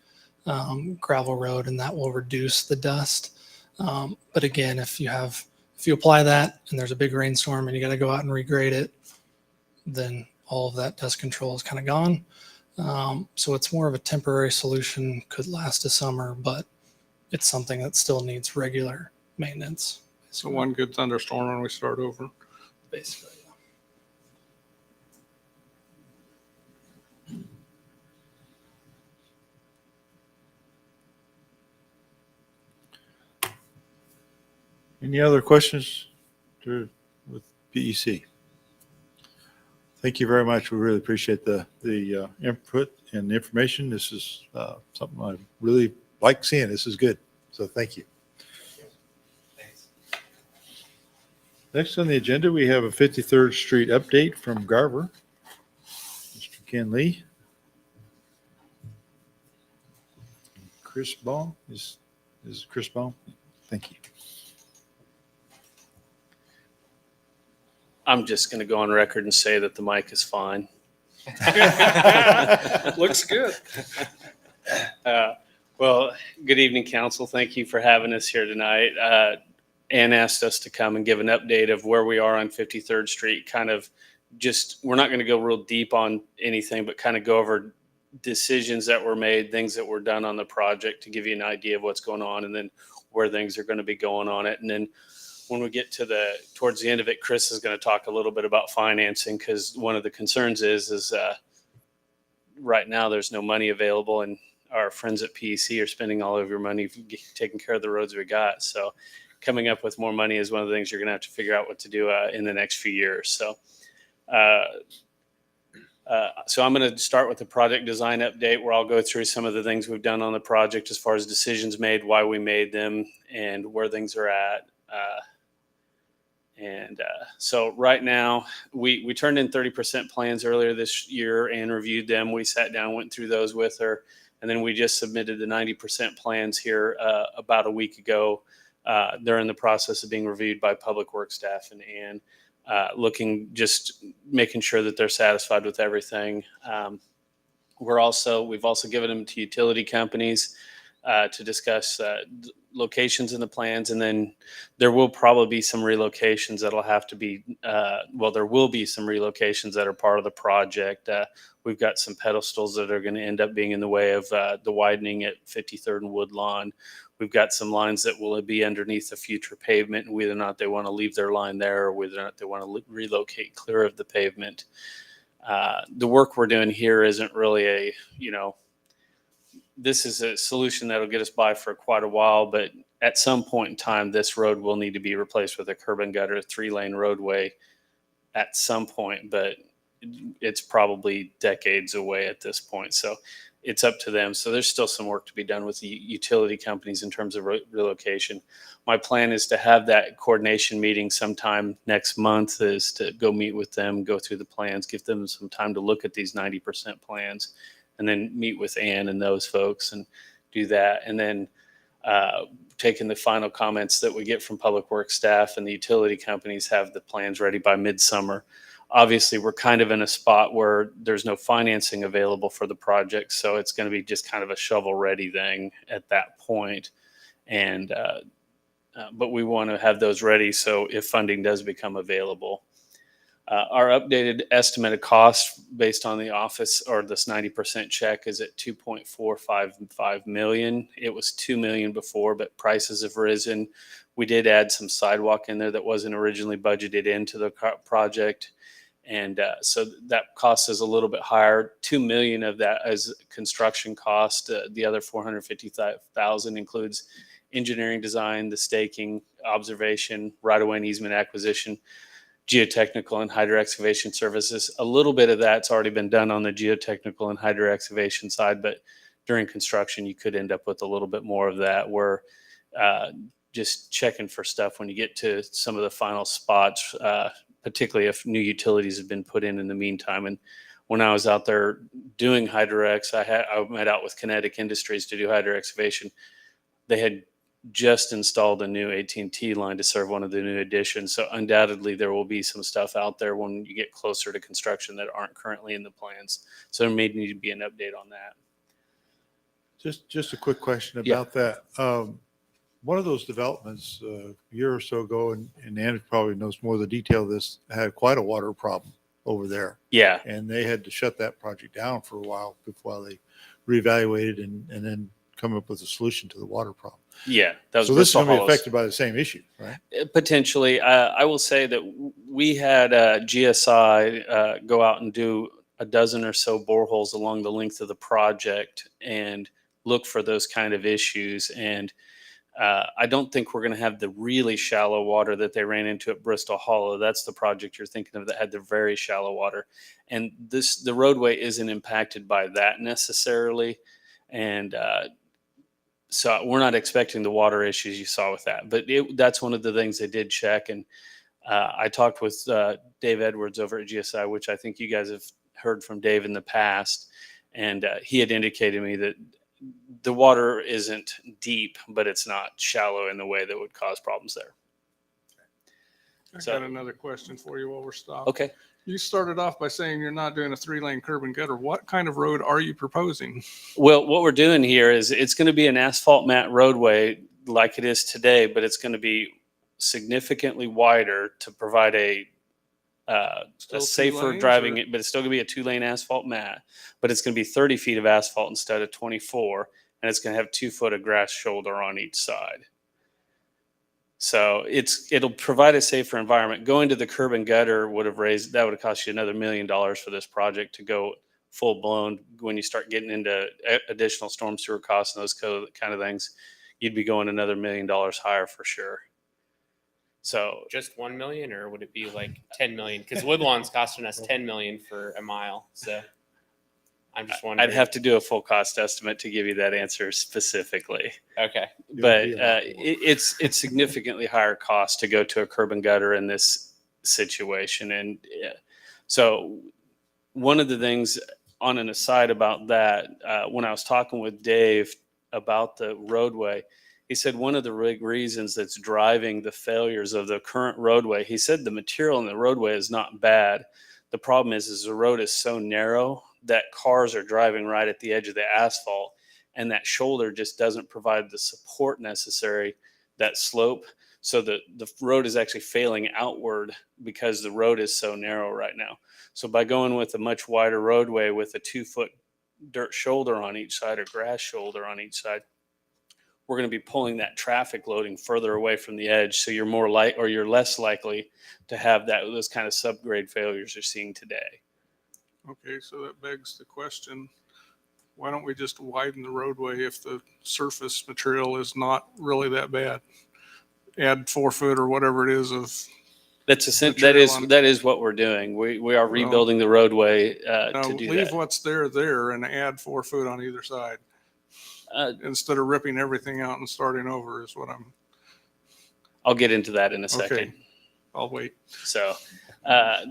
gravel road and that will reduce the dust. But again, if you apply that and there's a big rainstorm and you got to go out and regrade it, then all of that dust control is kind of gone. So it's more of a temporary solution, could last a summer, but it's something that still needs regular maintenance. So one good thunderstorm and we start over. Basically. Any other questions with PEC? Thank you very much. We really appreciate the input and the information. This is something I really like seeing. This is good. So thank you. Next on the agenda, we have a 53rd Street update from Garver. Mr. Ken Lee. Chris Baum. Is it Chris Baum? Thank you. I'm just going to go on record and say that the mic is fine. Looks good. Well, good evening, council. Thank you for having us here tonight. Ann asked us to come and give an update of where we are on 53rd Street. Kind of just, we're not going to go real deep on anything, but kind of go over decisions that were made, things that were done on the project to give you an idea of what's going on and then where things are going to be going on it. And then when we get towards the end of it, Chris is going to talk a little bit about financing, because one of the concerns is right now there's no money available, and our friends at PEC are spending all of your money taking care of the roads we got. So coming up with more money is one of the things you're going to have to figure out what to do in the next few years. So I'm going to start with the project design update, where I'll go through some of the things we've done on the project as far as decisions made, why we made them, and where things are at. So right now, we turned in 30% plans earlier this year and reviewed them. We sat down, went through those with her, and then we just submitted the 90% plans here about a week ago. They're in the process of being reviewed by Public Works staff and Ann, making sure that they're satisfied with everything. We've also given them to utility companies to discuss locations in the plans, and then there will probably be some relocations that'll have to be, there will be some relocations that are part of the project. We've got some pedestals that are going to end up being in the way of the widening at 53rd and Woodlawn. We've got some lines that will be underneath the future pavement, and whether or not they want to leave their line there or whether or not they want to relocate clear of the pavement. The work we're doing here isn't really this is a solution that'll get us by for quite a while, but at some point in time, this road will need to be replaced with a curb and gutter, 3-lane roadway at some point, but it's probably decades away at this point. So it's up to them. So there's still some work to be done with the utility companies in terms of relocation. My plan is to have that coordination meeting sometime next month, is to go meet with them, go through the plans, give them some time to look at these 90% plans, and then meet with Ann and those folks and do that. And then taking the final comments that we get from Public Works staff and the utility companies, have the plans ready by midsummer. Obviously, we're kind of in a spot where there's no financing available for the project, so it's going to be just kind of a shovel-ready thing at that point. And but we want to have those ready so if funding does become available. Our updated estimated cost based on the office, or this 90% check, is at $2.455 million. It was $2 million before, but prices have risen. We did add some sidewalk in there that wasn't originally budgeted into the project. And so that cost is a little bit higher. $2 million of that is construction cost. The other $455,000 includes engineering design, the staking, observation, right-of-way and easement acquisition, geotechnical and hydro excavation services. A little bit of that's already been done on the geotechnical and hydro excavation side, but during construction, you could end up with a little bit more of that, where just checking for stuff when you get to some of the final spots, particularly if new utilities have been put in the meantime. And when I was out there doing hydro-ex, I met out with Kinetic Industries to do hydro excavation. They had just installed a new AT&T line to serve one of the new additions. So undoubtedly there will be some stuff out there when you get closer to construction that aren't currently in the plans. So there may need to be an update on that. Just a quick question about that. One of those developments a year or so ago, and Ann probably knows more of the detail of this, had quite a water problem over there. Yeah. And they had to shut that project down for a while before they reevaluated and then come up with a solution to the water problem. Yeah. That was So this is Bristol going to be Hollows. affected by the same issue, right? Potentially. I will say that we had GSI go out and do a dozen or so boreholes along the length of the project and look for those kind of issues. And I don't think we're going to have the really shallow water that they ran into at Bristol Hollow. That's the project you're thinking of that had the very shallow water. And the roadway isn't impacted by that necessarily. And so we're not expecting the water issues you saw with that. But that's one of the things they did check. And I talked with Dave Edwards over at GSI, which I think you guys have heard from Dave in the past. And he had indicated to me that the water isn't deep, but it's not shallow in the way that would cause problems there. I So- got another question for you while we're stopped. Okay. You started off by saying you're not doing a 3-lane curb and gutter. What kind of road are you proposing? Well, what we're doing here is it's going to be an asphalt mat roadway like it is today, but it's going to be significantly wider to provide a Still 2 safer lanes, driving or- it, but it's still going to be a 2-lane asphalt mat, but it's going to be 30 feet of asphalt instead of 24, and it's going to have 2 foot of grass shoulder on each side. So it'll provide a safer environment. Going to the curb and gutter would have cost you another $1 million for this project to go full blown. When you start getting into additional storm sewer costs and those kind of things, you'd be going another $1 million higher for sure. So Just 1 million, or would it be like 10 million? Because Woodlawn's costing us 10 million for a mile. So I'm just wondering. I'd have to do a full cost estimate to give you that answer specifically. Okay. But be a lot more. it's significantly higher cost to go to a curb and gutter in this situation. And so one of the things, on an aside about that, when I was talking with Dave about the roadway, he said one of the big reasons that's driving the failures of the current roadway, he said the material in the roadway is not bad. The problem is the road is so narrow that cars are driving right at the edge of the asphalt, and that shoulder just doesn't provide the support necessary, that slope. So the road is actually failing outward because the road is so narrow right now. So by going with a much wider roadway with a 2 foot dirt shoulder on each side or grass shoulder on each side, we're going to be pulling that traffic loading further away from the edge. So you're less likely to have those kind of subgrade failures you're seeing today. Okay, so that begs the question, why don't we just widen the roadway if the surface material is not really that bad? Add 4 foot or whatever it is of, That is what we're doing. We are rebuilding the roadway no, to do leave that. what's there and add 4 foot on either side. Instead of ripping everything out and starting over is what I'll get into that in a second. okay. I'll wait. So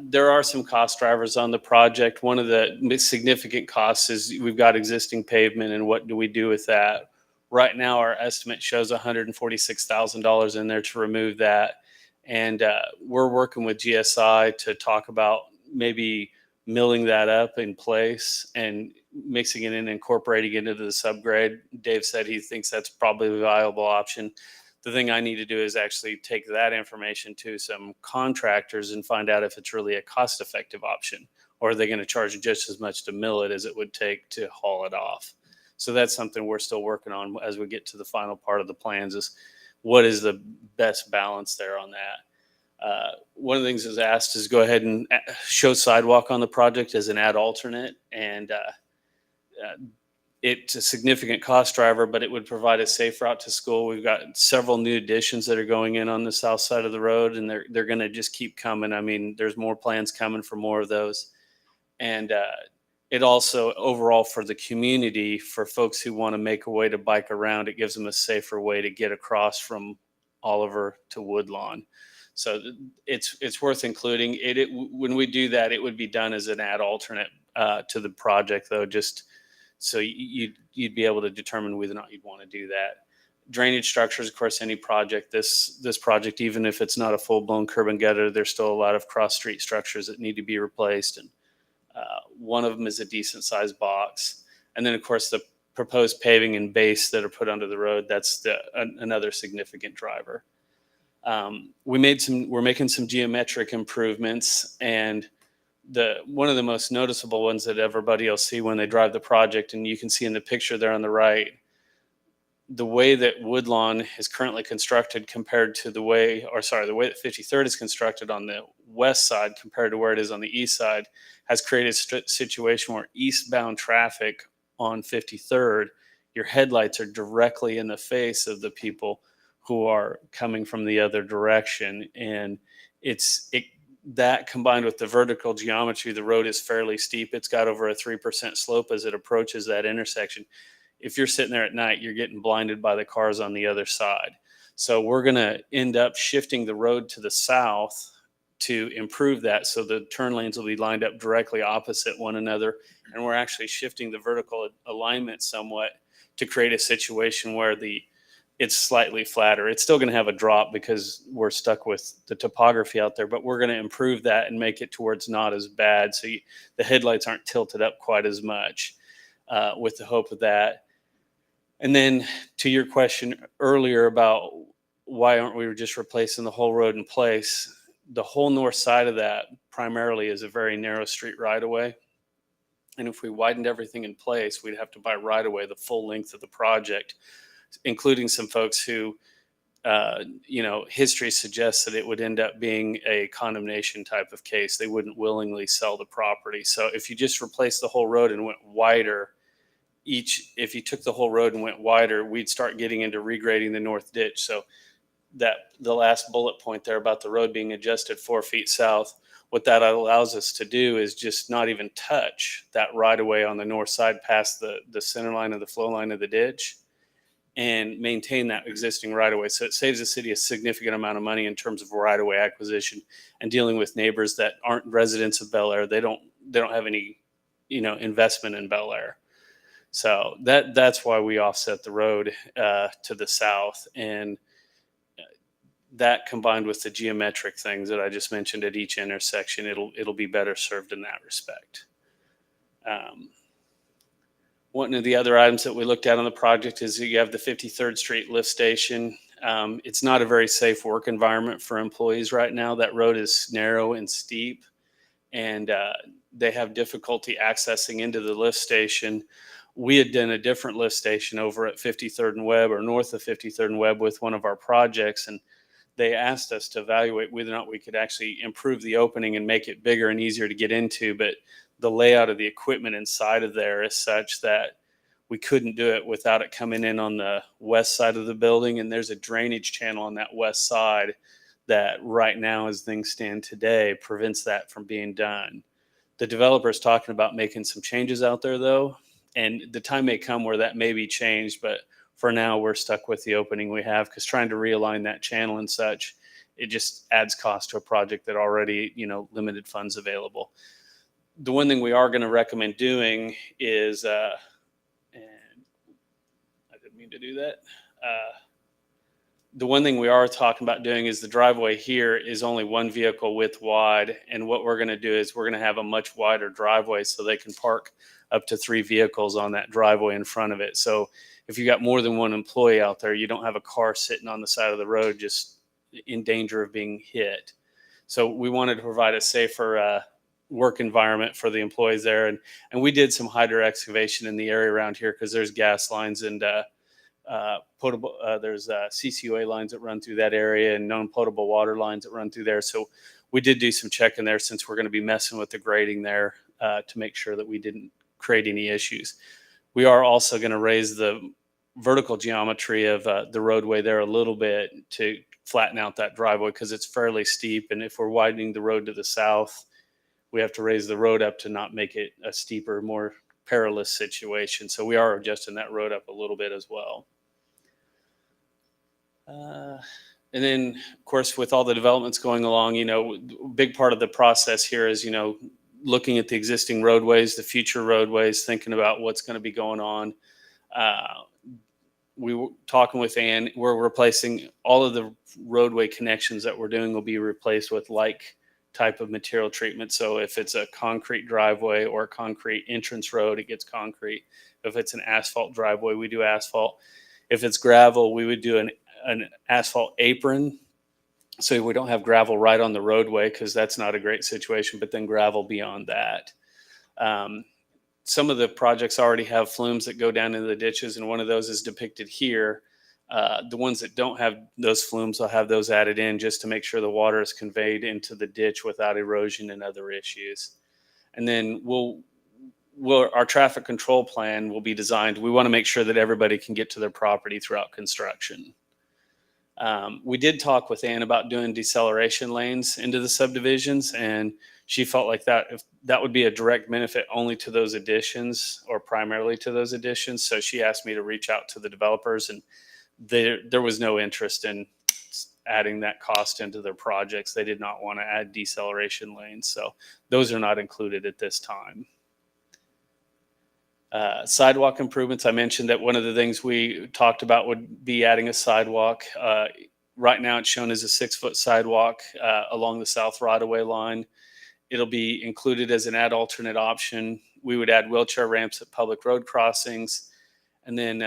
there are some cost drivers on the project. One of the significant costs is we've got existing pavement, and what do we do with that? Right now, our estimate shows $146,000 in there to remove that. And we're working with GSI to talk about maybe milling that up in place and mixing it in and incorporating it into the subgrade. Dave said he thinks that's probably a viable option. The thing I need to do is actually take that information to some contractors and find out if it's really a cost-effective option, or are they going to charge just as much to mill it as it would take to haul it off. So that's something we're still working on as we get to the final part of the plans, is what is the best balance there on that. One of the things that's asked is go ahead and show sidewalk on the project as an add alternate, and it's a significant cost driver, but it would provide a safe route to school. We've got several new additions that are going in on the south side of the road, and they're going to just keep coming. I mean, there's more plans coming for more of those. And it also, overall, for the community, for folks who want to make a way to bike around, it gives them a safer way to get across from Oliver to Woodlawn. So it's worth including. When we do that, it would be done as an add alternate to the project, though, just so you'd be able to determine whether or not you'd want to do that. Drainage structures, of course, any project, this project, even if it's not a full-blown curb and gutter, there's still a lot of cross-street structures that need to be replaced. And one of them is a decent-sized box. And then, of course, the proposed paving and base that are put under the road, that's another significant driver. We're making some geometric improvements, and one of the most noticeable ones that everybody will see when they drive the project, and you can see in the picture there on the right, the way that Woodlawn is currently constructed compared to the way that 53rd is constructed on the west side compared to where it is on the east side has created a situation where eastbound traffic on 53rd, your headlights are directly in the face of the people who are coming from the other direction. And that combined with the vertical geometry, the road is fairly steep. It's got over a 3% slope as it approaches that intersection. If you're sitting there at night, you're getting blinded by the cars on the other side. So we're going to end up shifting the road to the south to improve that. So the turn lanes will be lined up directly opposite one another. And we're actually shifting the vertical alignment somewhat to create a situation where it's slightly flatter. It's still going to have a drop because we're stuck with the topography out there, but we're going to improve that and make it to where it's not as bad. So the headlights aren't tilted up quite as much with the hope of that. And then to your question earlier about why aren't we just replacing the whole road in place, the whole north side of that primarily is a very narrow street right-of-way. And if we widened everything in place, we'd have to buy right-of-way the full length of the project, including some folks who, history suggests that it would end up being a condemnation type of case. They wouldn't willingly sell the property. So if you just replaced the whole road and went wider, if you took the whole road and went wider, we'd start getting into regrading the north ditch. So the last bullet point there about the road being adjusted 4 feet south, what that allows us to do is just not even touch that right of way on the north side past the center line of the flow line of the ditch and maintain that existing right of way. So it saves the city a significant amount of money in terms of right of way acquisition and dealing with neighbors that aren't residents of Bel Aire. They don't have any, investment in Bel Aire. So that's why we offset the road to the south, and that combined with the geometric things that I just mentioned at each intersection, it'll be better served in that respect. One of the other items that we looked at on the project is you have the 53rd Street lift station. It's not a very safe work environment for employees right now. That road is narrow and steep, and they have difficulty accessing into the lift station. We had done a different lift station over at 53rd and Webb, or north of 53rd and Webb, with one of our projects, and they asked us to evaluate whether or not we could actually improve the opening and make it bigger and easier to get into. But the layout of the equipment inside of there is such that we couldn't do it without it coming in on the west side of the building. And there's a drainage channel on that west side that right now, as things stand today, prevents that from being done. The developer is talking about making some changes out there, though, and the time may come where that may be changed. But for now, we're stuck with the opening we have, because trying to realign that channel and such, it just adds cost to a project that already, limited funds available. The one thing we are going to recommend doing is, and I didn't mean to do that. The one thing we are talking about doing is the driveway here is only one vehicle width wide. And what we're going to do is we're going to have a much wider driveway so they can park up to 3 vehicles on that driveway in front of it. So if you got more than one employee out there, you don't have a car sitting on the side of the road just in danger of being hit. So we wanted to provide a safer work environment for the employees there. And we did some hydro excavation in the area around here, because there's gas lines and potable, there's CCUA lines that run through that area and known potable water lines that run through there. So we did do some checking there, since we're going to be messing with the grading there to make sure that we didn't create any issues. We are also going to raise the vertical geometry of the roadway there a little bit to flatten out that driveway, because it's fairly steep. And if we're widening the road to the south, we have to raise the road up to not make it a steeper, more perilous situation. So we are adjusting that road up a little bit as well. And then, of course, with all the developments going along, a big part of the process here is, looking at the existing roadways, the future roadways, thinking about what's going to be going on. We were talking with Ann, we're replacing all of the roadway connections that we're doing will be replaced with like type of material treatment. So if it's a concrete driveway or a concrete entrance road, it gets concrete. If it's an asphalt driveway, we do asphalt. If it's gravel, we would do an asphalt apron, so we don't have gravel right on the roadway, because that's not a great situation, but then gravel beyond that. Some of the projects already have flumes that go down into the ditches, and one of those is depicted here. The ones that don't have those flumes, I'll have those added in just to make sure the water is conveyed into the ditch without erosion and other issues. And then our traffic control plan will be designed. We want to make sure that everybody can get to their property throughout construction. We did talk with Ann about doing deceleration lanes into the subdivisions, and she felt like that would be a direct benefit only to those additions, or primarily to those additions. So she asked me to reach out to the developers, and there was no interest in adding that cost into their projects. They did not want to add deceleration lanes. So those are not included at this time. Sidewalk improvements, I mentioned that one of the things we talked about would be adding a sidewalk. Right now it's shown as a 6-foot sidewalk along the south right-of-way line. It'll be included as an alternate option. We would add wheelchair ramps at public road crossings. And then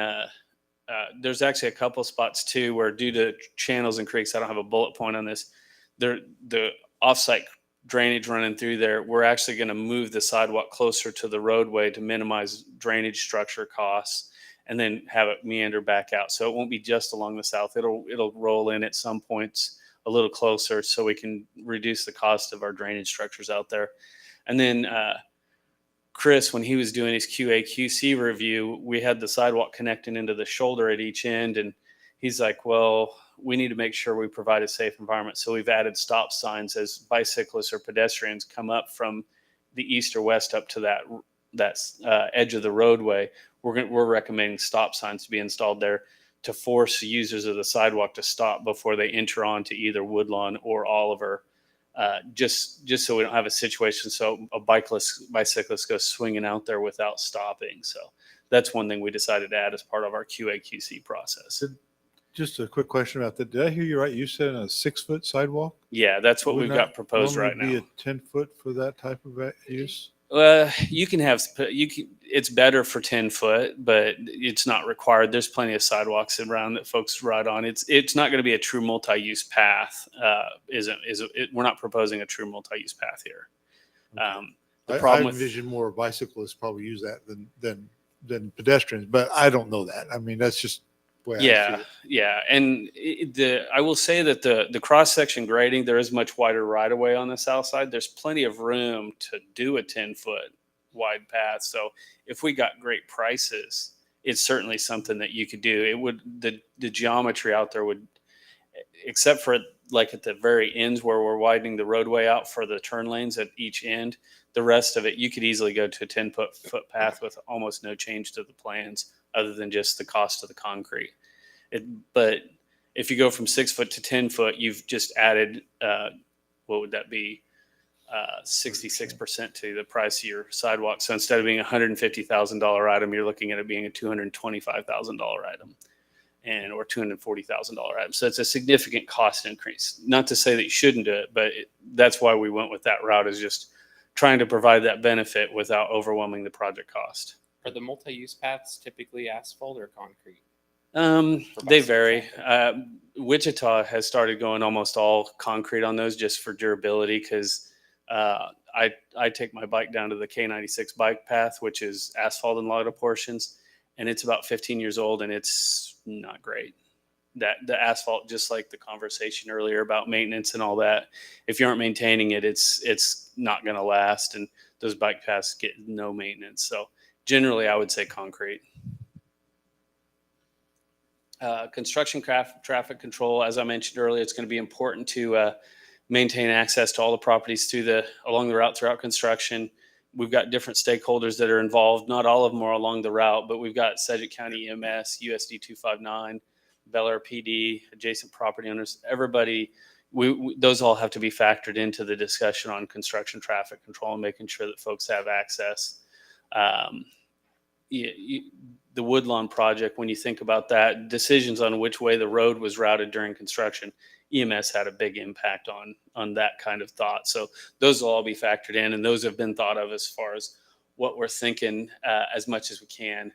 there's actually a couple spots too where, due to channels and creeks, I don't have a bullet point on this, the offsite drainage running through there, we're actually going to move the sidewalk closer to the roadway to minimize drainage structure costs, and then have it meander back out. So it won't be just along the south. It'll roll in at some points a little closer, so we can reduce the cost of our drainage structures out there. And then Chris, when he was doing his QA/QC review, we had the sidewalk connecting into the shoulder at each end, and he's like, well, we need to make sure we provide a safe environment. So we've added stop signs as bicyclists or pedestrians come up from the east or west up to that edge of the roadway. We're recommending stop signs to be installed there to force users of the sidewalk to stop before they enter onto either Woodlawn or Oliver, just so we don't have a situation so a bicyclist goes swinging out there without stopping. So that's one thing we decided to add as part of our QA/QC process. Just a quick question about that. Did I hear you right? You said a 6-foot sidewalk? Yeah, that's what we've got proposed right now. Be a 10-foot for that type of use? It's better for 10 foot, but it's not required. There's plenty of sidewalks around that folks ride on. It's not going to be a true multi-use path. We're not proposing a true multi-use path here. I envision more bicyclists probably use that than pedestrians, but I don't know that. I mean, that's just the way I see it. Yeah. And I will say that the cross-section grading, there is much wider right-of-way on the south side. There's plenty of room to do a 10-foot wide path. So if we got great prices, it's certainly something that you could do. It would, the geometry out there would, except for like at the very ends where we're widening the roadway out for the turn lanes at each end, the rest of it, you could easily go to a 10-foot path with almost no change to the plans other than just the cost of the concrete. But if you go from 6 foot to 10 foot, you've just added, what would that be? 66% to the price of your sidewalk. So instead of being a $150,000 item, you're looking at it being a $225,000 item or $240,000 item. So it's a significant cost increase. Not to say that you shouldn't do it, but that's why we went with that route, is just trying to provide that benefit without overwhelming the project cost. Are the multi-use paths typically asphalt or concrete? They vary. Wichita has started going almost all concrete on those just for durability, because I take my bike down to the K96 bike path, which is asphalt in a lot of portions, and it's about 15 years old and it's not great. That the asphalt, just like the conversation earlier about maintenance and all that, if you aren't maintaining it, it's not going to last, and those bike paths get no maintenance. So generally I would say concrete. Construction traffic control, as I mentioned earlier, it's going to be important to maintain access to all the properties along the route throughout construction. We've got different stakeholders that are involved. Not all of them are along the route, but we've got Sedgwick County EMS, USD 259, Bel Aire PD, adjacent property owners, everybody. Those all have to be factored into the discussion on construction traffic control and making sure that folks have access. The Woodlawn project, when you think about that, decisions on which way the road was routed during construction, EMS had a big impact on that kind of thought. So those will all be factored in, and those have been thought of as far as what we're thinking as much as we can.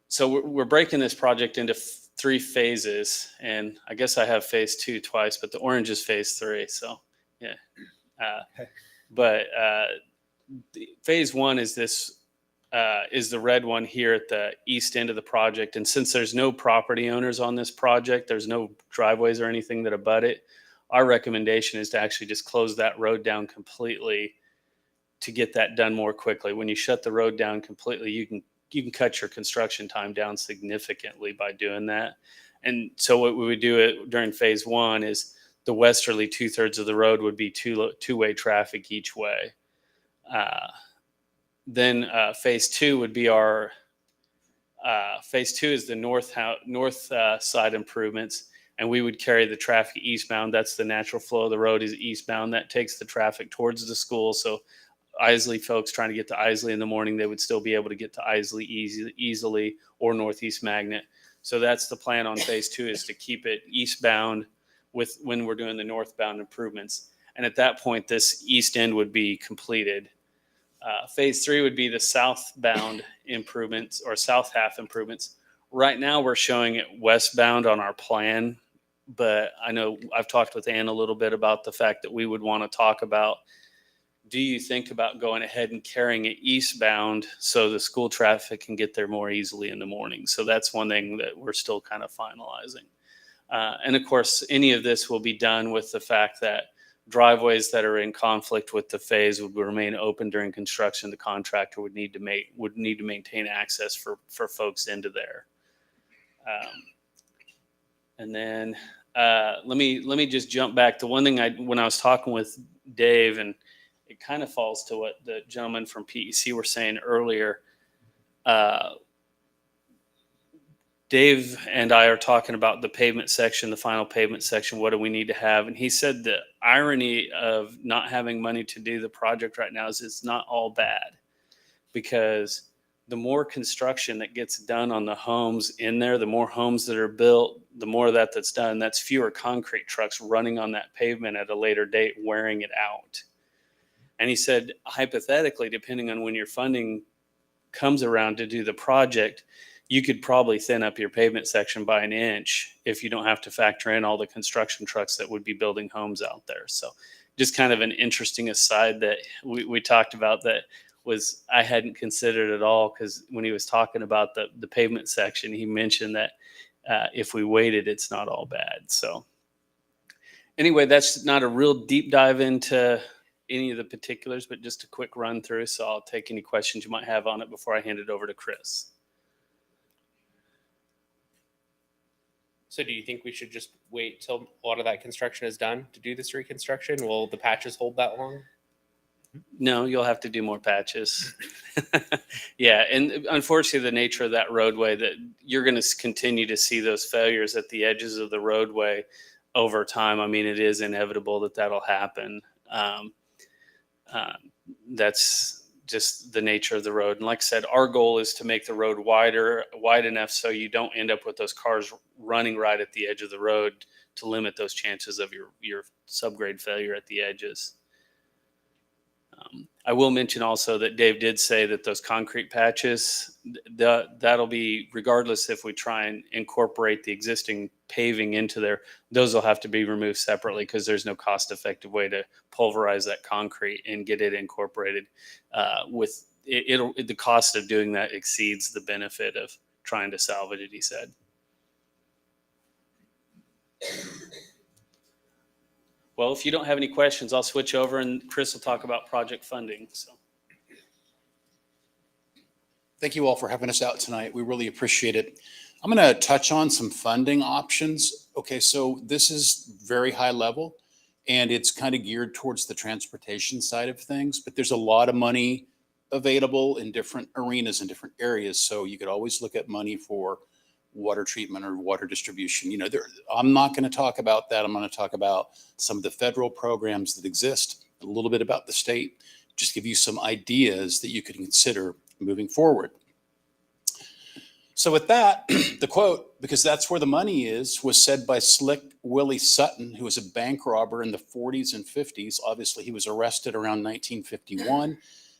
So we're breaking this project into 3 phases, and I guess I have phase 2 twice, but the orange is phase 3. So yeah, but phase 1 is this. Is the red one here at the east end of the project. And since there's no property owners on this project, there's no driveways or anything that abut it, our recommendation is to actually just close that road down completely to get that done more quickly. When you shut the road down completely, you can cut your construction time down significantly by doing that. And so what we would do during phase 1 is the westerly 2/3 of the road would be two-way traffic each way. Then phase 2 would be our phase 2 is the north side improvements, and we would carry the traffic eastbound. That's the natural flow of the road is eastbound. That takes the traffic towards the school. So Isley folks trying to get to Isley in the morning, they would still be able to get to Isley easily, or Northeast Magnet. So that's the plan on phase 2, is to keep it eastbound when we're doing the northbound improvements. And at that point, this east end would be completed. Phase 3 would be the southbound improvements, or south half improvements. Right now we're showing it westbound on our plan, but I know I've talked with Ann a little bit about the fact that we would want to talk about, do you think about going ahead and carrying it eastbound so the school traffic can get there more easily in the morning? So that's one thing that we're still kind of finalizing. And of course, any of this will be done with the fact that driveways that are in conflict with the phase would remain open during construction. The contractor would need to maintain access for folks into there. And then let me just jump back to one thing. When I was talking with Dave, and it kind of falls to what the gentleman from PEC were saying earlier. Dave and I are talking about the pavement section, the final pavement section. What do we need to have? And he said the irony of not having money to do the project right now is it's not all bad, because the more construction that gets done on the homes in there, the more homes that are built, the more that's done. That's fewer concrete trucks running on that pavement at a later date, wearing it out. And he said, hypothetically, depending on when your funding comes around to do the project, you could probably thin up your pavement section by 1 inch if you don't have to factor in all the construction trucks that would be building homes out there. So just kind of an interesting aside that we talked about that was I hadn't considered at all, because when he was talking about the pavement section, he mentioned that if we waited, it's not all bad. So anyway, that's not a real deep dive into any of the particulars, but just a quick run through. So I'll take any questions you might have on it before I hand it over to Chris. So do you think we should just wait till a lot of that construction is done to do this reconstruction? Will the patches hold that long? No, you'll have to do more patches. Yeah, and unfortunately, the nature of that roadway, that you're going to continue to see those failures at the edges of the roadway over time. I mean, it is inevitable that that'll happen. That's just the nature of the road. And like I said, our goal is to make the road wide enough so you don't end up with those cars running right at the edge of the road, to limit those chances of your subgrade failure at the edges. I will mention also that Dave did say that those concrete patches, that'll be, regardless if we try and incorporate the existing paving into there, those will have to be removed separately, because there's no cost-effective way to pulverize that concrete and get it incorporated. The cost of doing that exceeds the benefit of trying to salvage it, he said. Well, if you don't have any questions, I'll switch over and Chris will talk about project funding. So, thank you all for having us out tonight. We really appreciate it. I'm going to touch on some funding options. Okay, so this is very high level, and it's kind of geared towards the transportation side of things, but there's a lot of money available in different arenas and different areas. So you could always look at money for water treatment or water distribution. You know, I'm not going to talk about that. I'm going to talk about some of the federal programs that exist, a little bit about the state, just give you some ideas that you could consider moving forward. So with that, the quote, because that's where the money is, was said by Slick Willie Sutton, who was a bank robber in the 40s and 50s. Obviously, he was arrested around 1951.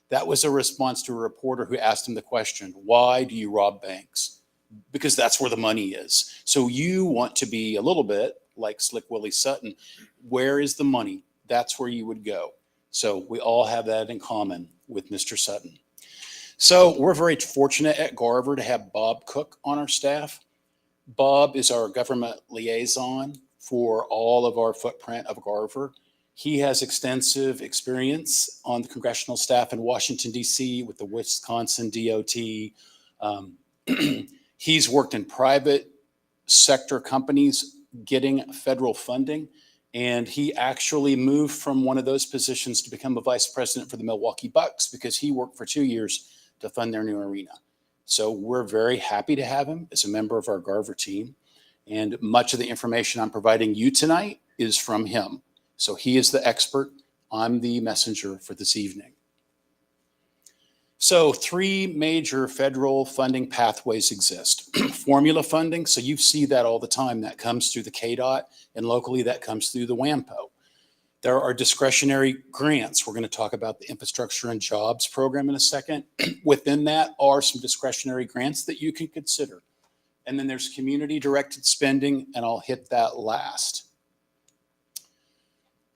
That was a response to a reporter who asked him the question, why do you rob banks? Because that's where the money is. So you want to be a little bit like Slick Willie Sutton. Where is the money? That's where you would go. So we all have that in common with Mr. Sutton. So we're very fortunate at Garver to have Bob Cook on our staff. Bob is our government liaison for all of our footprint of Garver. He has extensive experience on the congressional staff in Washington, D.C. with the Wisconsin DOT. He's worked in private sector companies getting federal funding, and he actually moved from one of those positions to become a vice president for the Milwaukee Bucks because he worked for 2 years to fund their new arena. So we're very happy to have him as a member of our Garver team, and much of the information I'm providing you tonight is from him. So he is the expert. I'm the messenger for this evening. So 3 major federal funding pathways exist. Formula funding, so you see that all the time. That comes through the KDOT, and locally that comes through the WAMPO. There are discretionary grants. We're going to talk about the Infrastructure and Jobs program in a second. Within that are some discretionary grants that you can consider. And then there's community-directed spending, and I'll hit that last.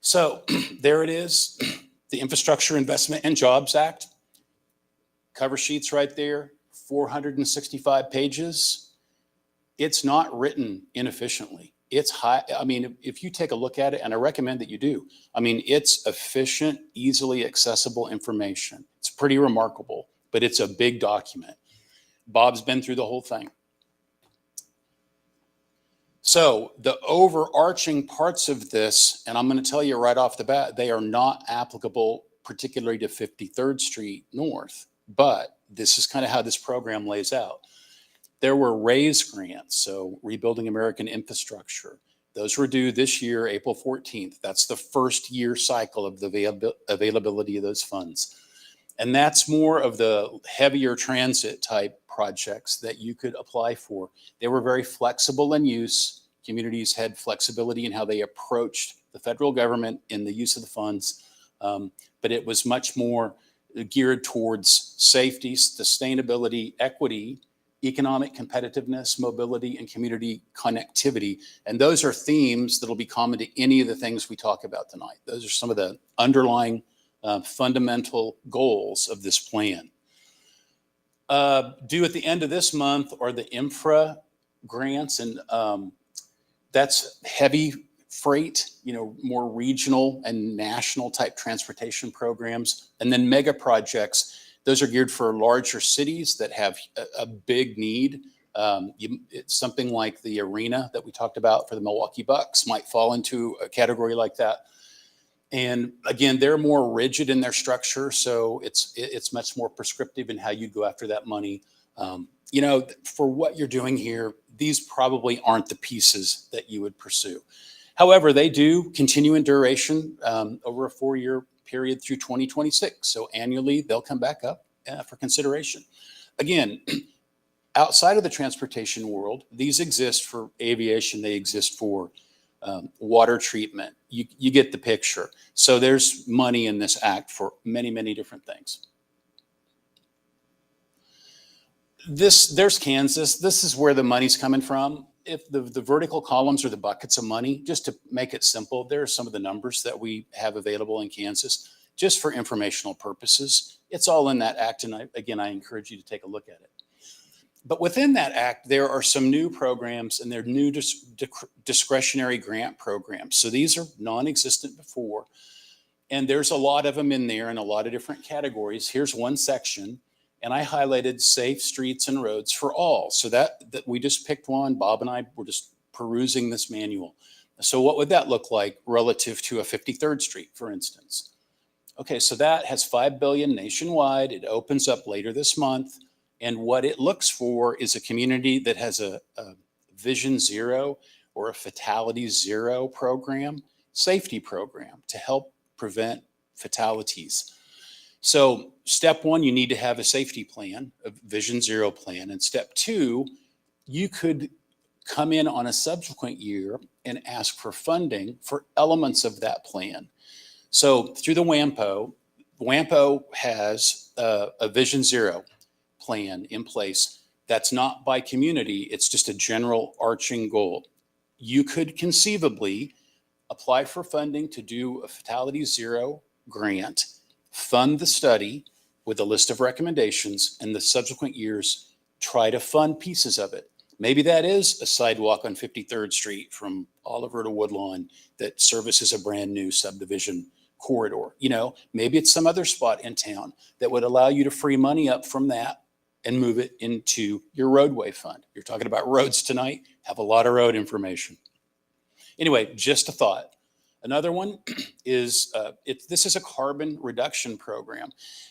So there it is, the Infrastructure Investment and Jobs Act. Cover sheets right there, 465 pages. It's not written inefficiently. It's high. I mean, if you take a look at it, and I recommend that you do, I mean, it's efficient, easily accessible information. It's pretty remarkable, but it's a big document. Bob's been through the whole thing. So the overarching parts of this, and I'm going to tell you right off the bat, they are not applicable particularly to 53rd Street North. But this is kind of how this program lays out. There were RAISE grants, so Rebuilding American Infrastructure. Those were due this year, April 14th. That's the first year cycle of the availability of those funds. And that's more of the heavier transit type projects that you could apply for. They were very flexible in use. Communities had flexibility in how they approached the federal government in the use of the funds. But it was much more geared towards safety, sustainability, equity, economic competitiveness, mobility, and community connectivity. And those are themes that'll be common to any of the things we talk about tonight. Those are some of the underlying fundamental goals of this plan. Due at the end of this month are the infra grants, and that's heavy freight, more regional and national type transportation programs, and then mega projects. Those are geared for larger cities that have a big need. It's something like the arena that we talked about for the Milwaukee Bucks might fall into a category like that. And again, they're more rigid in their structure, so it's much more prescriptive in how you go after that money. For what you're doing here, these probably aren't the pieces that you would pursue. However, they do continue in duration over a 4-year period through 2026. So annually, they'll come back up for consideration. Again, outside of the transportation world, these exist for aviation. They exist for water treatment. You get the picture. So there's money in this act for many, many different things. There's Kansas. This is where the money's coming from. If the vertical columns are the buckets of money, just to make it simple, there are some of the numbers that we have available in Kansas just for informational purposes. It's all in that act. And I encourage you to take a look at it. But within that act, there are some new programs, and they're new discretionary grant programs. So these are non-existent before. And there's a lot of them in there in a lot of different categories. Here's one section. And I highlighted safe streets and roads for all. So that we just picked one. Bob and I were just perusing this manual. So what would that look like relative to a 53rd Street, for instance? Okay, so that has $5 billion nationwide. It opens up later this month. And what it looks for is a community that has a Vision Zero or a Fatality Zero program, safety program to help prevent fatalities. So step one, you need to have a safety plan, a Vision Zero plan. And step two, you could come in on a subsequent year and ask for funding for elements of that plan. So through the WAMPO has a Vision Zero plan in place. That's not by community. It's just a general arching goal. You could conceivably apply for funding to do a Fatality Zero grant, fund the study with a list of recommendations, and the subsequent years try to fund pieces of it. Maybe that is a sidewalk on 53rd Street from Oliver to Woodlawn that services a brand new subdivision corridor. Maybe it's some other spot in town that would allow you to free money up from that and move it into your roadway fund. You're talking about roads tonight, have a lot of road information. Anyway, just a thought. Another one is, this is a carbon reduction program.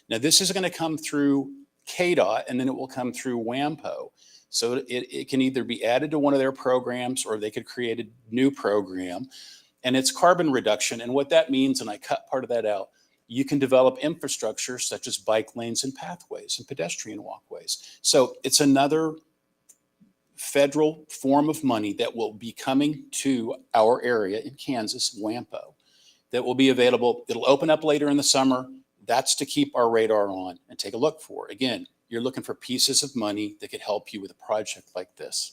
Now this is going to come through KDOT and then it will come through WAMPO. So it can either be added to one of their programs or they could create a new program. And it's carbon reduction. And what that means, and I cut part of that out, you can develop infrastructure such as bike lanes and pathways and pedestrian walkways. So it's another federal form of money that will be coming to our area in Kansas, WAMPO, that will be available. It'll open up later in the summer. That's to keep our radar on and take a look for. Again, you're looking for pieces of money that could help you with a project like this.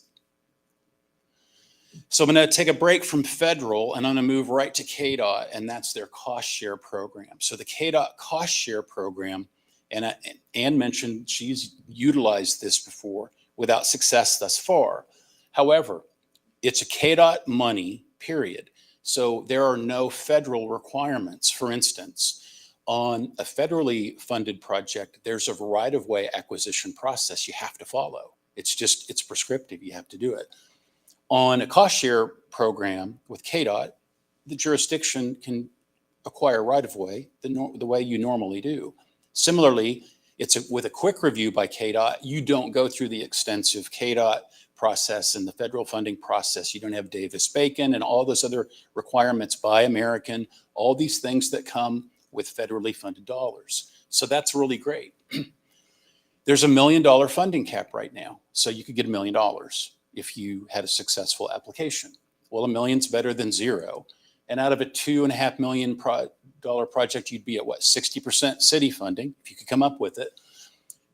So I'm going to take a break from federal and I'm going to move right to KDOT, and that's their cost share program. So the KDOT cost share program, and Ann mentioned she's utilized this before without success thus far. However, it's a KDOT money, period. So there are no federal requirements. For instance, on a federally funded project, there's a right-of-way acquisition process you have to follow. It's prescriptive. You have to do it. On a cost share program with KDOT, the jurisdiction can acquire right-of-way the way you normally do. Similarly, with a quick review by KDOT, you don't go through the extensive KDOT process and the federal funding process. You don't have Davis-Bacon and all those other requirements, Buy American, all these things that come with federally funded dollars. So that's really great. There's $1 million funding cap right now. So you could get $1 million if you had a successful application. Well, $1 million's better than zero. And out of a $2.5 million project, you'd be at what, 60% city funding, if you could come up with it.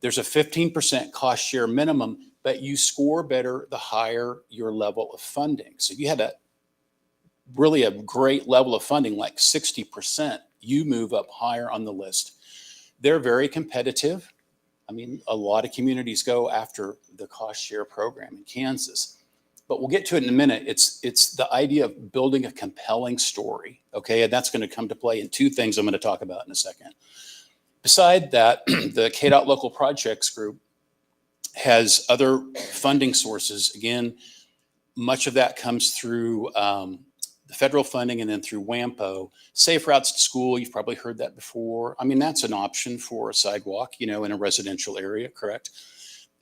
There's a 15% cost share minimum, but you score better the higher your level of funding. So if you had really a great level of funding, like 60%, you move up higher on the list. They're very competitive. I mean, a lot of communities go after the cost share program in Kansas. but we'll get to it in a minute. It's the idea of building a compelling story, okay? And that's going to come to play in two things I'm going to talk about in a second. Beside that, the KDOT Local Projects Group has other funding sources. Again, much of that comes through the federal funding and then through WAMPO. Safe Routes to School, you've probably heard that before. I mean, that's an option for a sidewalk, in a residential area, correct?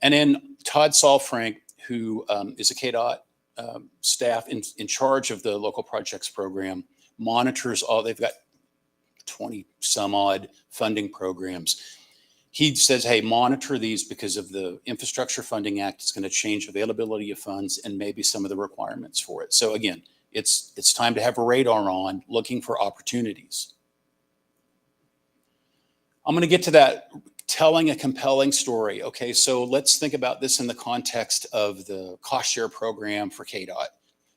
And then Todd Solfrank, who is a KDOT staff in charge of the local projects program, monitors they've got 20 some odd funding programs. He says, hey, monitor these because of the Infrastructure Funding Act. It's going to change availability of funds and maybe some of the requirements for it. So again, it's time to have a radar on looking for opportunities. I'm going to get to that, telling a compelling story. Okay, so let's think about this in the context of the cost share program for KDOT. $1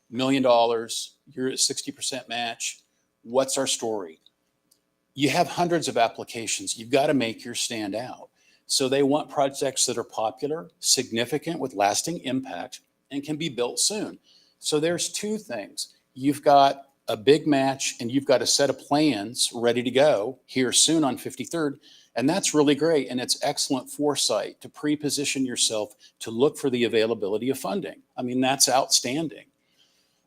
million, you're at 60% match. What's our story? You have hundreds of applications. You've got to make yours stand out. So they want projects that are popular, significant with lasting impact, and can be built soon. So there's two things. You've got a big match and you've got a set of plans ready to go here soon on 53rd. And that's really great. And it's excellent foresight to pre-position yourself to look for the availability of funding. I mean, that's outstanding.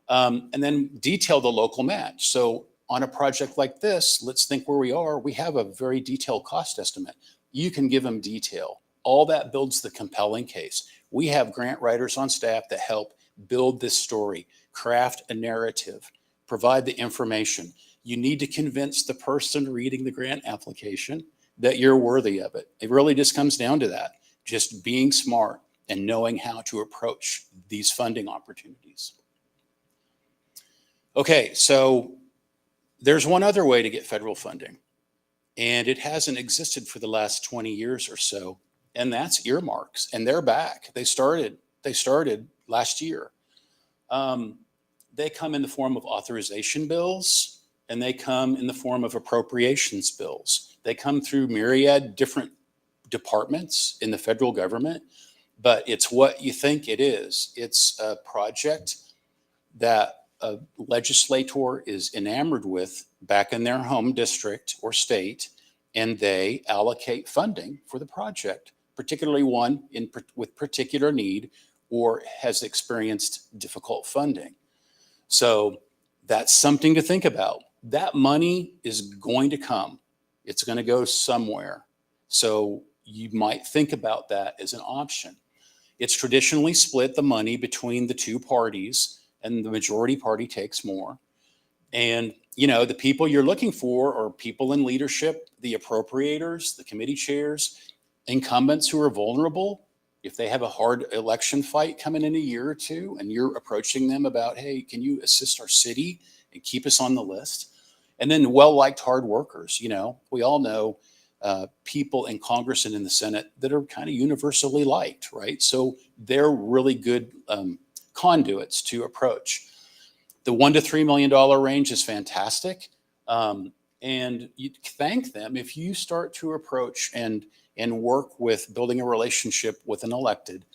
And then detail the local match. So on a project like this, let's think where we are. We have a very detailed cost estimate. You can give them detail. All that builds the compelling case. We have grant writers on staff that help build this story, craft a narrative, provide the information. You need to convince the person reading the grant application that you're worthy of it. It really just comes down to that, just being smart and knowing how to approach these funding opportunities. Okay, so there's one other way to get federal funding, and it hasn't existed for the last 20 years or so, and that's earmarks, and they're back. They started last year. They come in the form of authorization bills, and they come in the form of appropriations bills. They come through myriad different departments in the federal government, but it's what you think it is. It's a project that a legislator is enamored with back in their home district or state, and they allocate funding for the project, particularly one with particular need or has experienced difficult funding. So that's something to think about. That money is going to come. It's going to go somewhere. So you might think about that as an option. It's traditionally split the money between the two parties, and the majority party takes more. And, the people you're looking for are people in leadership, the appropriators, the committee chairs, incumbents who are vulnerable. If they have a hard election fight coming in a year or two and you're approaching them about, hey, can you assist our city and keep us on the list? And then well-liked hard workers. We all know people in Congress and in the Senate that are kind of universally liked, right? So they're really good conduits to approach. The $1 to $3 million range is fantastic. And you thank them if you start to approach and work with building a relationship with an elected.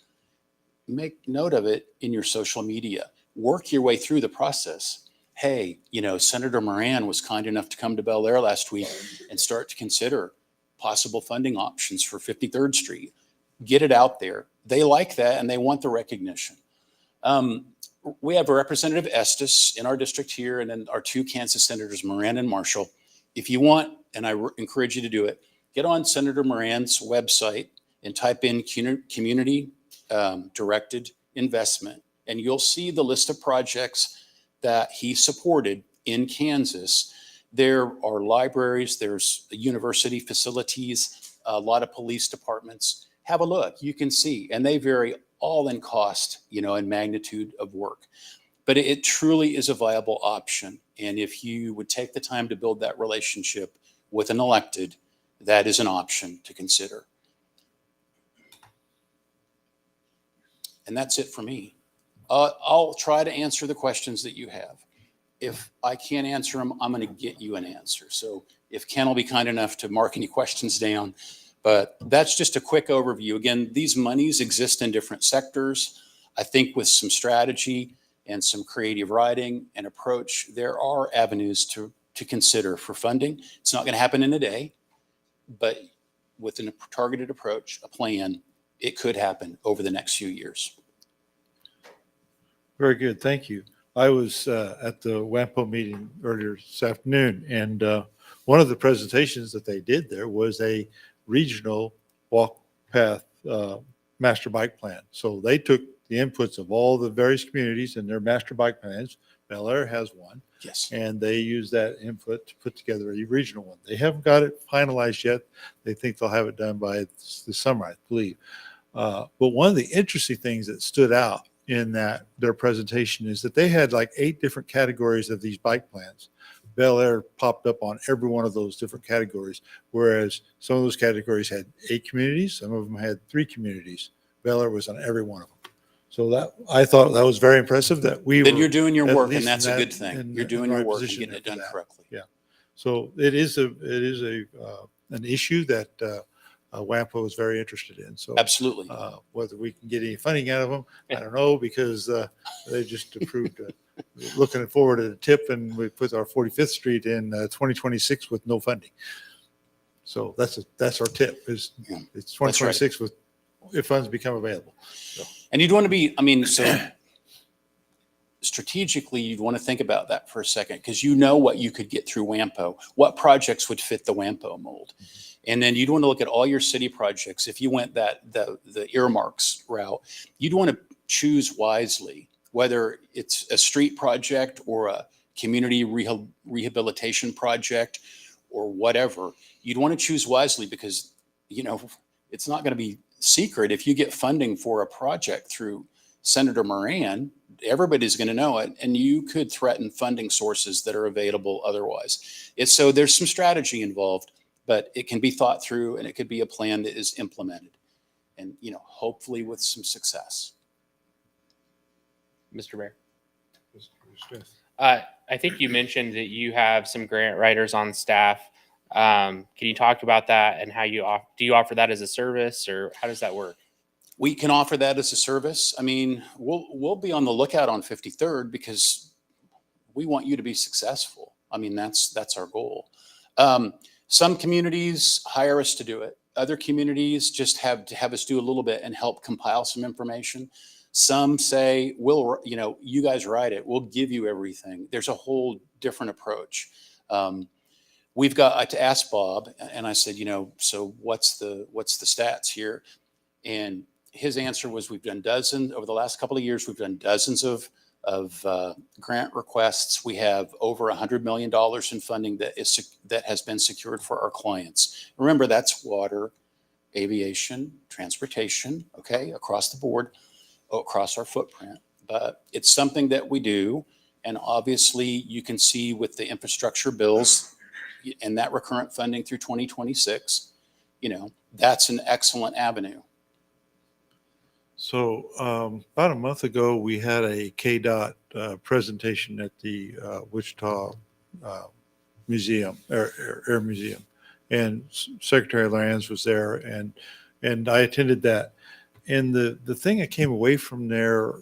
Make note of it in your social media. Work your way through the process. Hey, Senator Moran was kind enough to come to Bel Aire last week and start to consider possible funding options for 53rd Street. Get it out there. They like that and they want the recognition. We have a Representative Estes in our district here, and then our two Kansas senators, Moran and Marshall. If you want, and I encourage you to do it, get on Senator Moran's website and type in community directed investment, and you'll see the list of projects that he supported in Kansas. There are libraries, there's university facilities, a lot of police departments. Have a look, you can see, and they vary all in cost, and magnitude of work. But it truly is a viable option. And if you would take the time to build that relationship with an elected, that is an option to consider. And that's it for me. I'll try to answer the questions that you have. If I can't answer them, I'm going to get you an answer. So if Ken will be kind enough to mark any questions down. But that's just a quick overview. Again, these monies exist in different sectors. I think with some strategy and some creative writing and approach, there are avenues to consider for funding. It's not going to happen in a day, but with a targeted approach, a plan, it could happen over the next few years. Very good. Thank you. I was at the WAMPO meeting earlier this afternoon, and one of the presentations that they did there was a regional walk path master bike plan. So they took the inputs of all the various communities and their master bike plans. Bel Aire has one. Yes. And they use that input to put together a regional one. They haven't got it finalized yet. They think they'll have it done by the summer, I believe. But one of the interesting things that stood out in their presentation is that they had like 8 different categories of these bike plans. Bel Aire popped up on every one of those different categories, whereas some of those categories had 8 communities, some of them had 3 communities. Bel Aire was on every one of them. So I thought that was very impressive that we Then were you're doing your at work, least and that's in a that- good thing. in- You're in doing the your right work and position getting it for done that. correctly. Yeah. So it is an issue that WAMPO is very interested in. So Absolutely. whether we can get any funding out of them, I don't know, because they just approved looking forward at a tip, and we put our 45th Street in 2026 with no funding. So that's our tip is Yeah, it's 2026 with if funds become available. So. And you'd want to be, so strategically, you'd want to think about that for a second, because you know what you could get through WAMPO, what projects would fit the WAMPO mold. And then you'd want to look at all your city projects. If you went the earmarks route, you'd want to choose wisely, whether it's a street project or a community rehabilitation project or whatever. You'd want to choose wisely because, it's not going to be secret. If you get funding for a project through Senator Moran, everybody's going to know it, and you could threaten funding sources that are available otherwise. So there's some strategy involved, but it can be thought through, and it could be a plan that is implemented, and hopefully with some success. Mr. Mayor. I think you mentioned that you have some grant writers on staff. Can you talk about that and how do you offer that as a service, or how does that work? We can offer that as a service. We'll be on the lookout on 53rd because we want you to be successful. That's our goal. Some communities hire us to do it. Other communities just have to have us do a little bit and help compile some information. Some say, you guys write it. We'll give you everything. There's a whole different approach. I to ask Bob, and I said, so what's the stats here? And his answer was, we've done over the last couple of years, we've done dozens of grant requests. We have over $100 million in funding that has been secured for our clients. Remember, that's water, aviation, transportation, okay, across the board, across our footprint. But it's something that we do. And obviously you can see with the infrastructure bills and that recurrent funding through 2026, that's an excellent avenue. So about a month ago, we had a KDOT presentation at the Wichita Museum, Air Museum, and Secretary Lands was there, and I attended that. And the thing I came away from there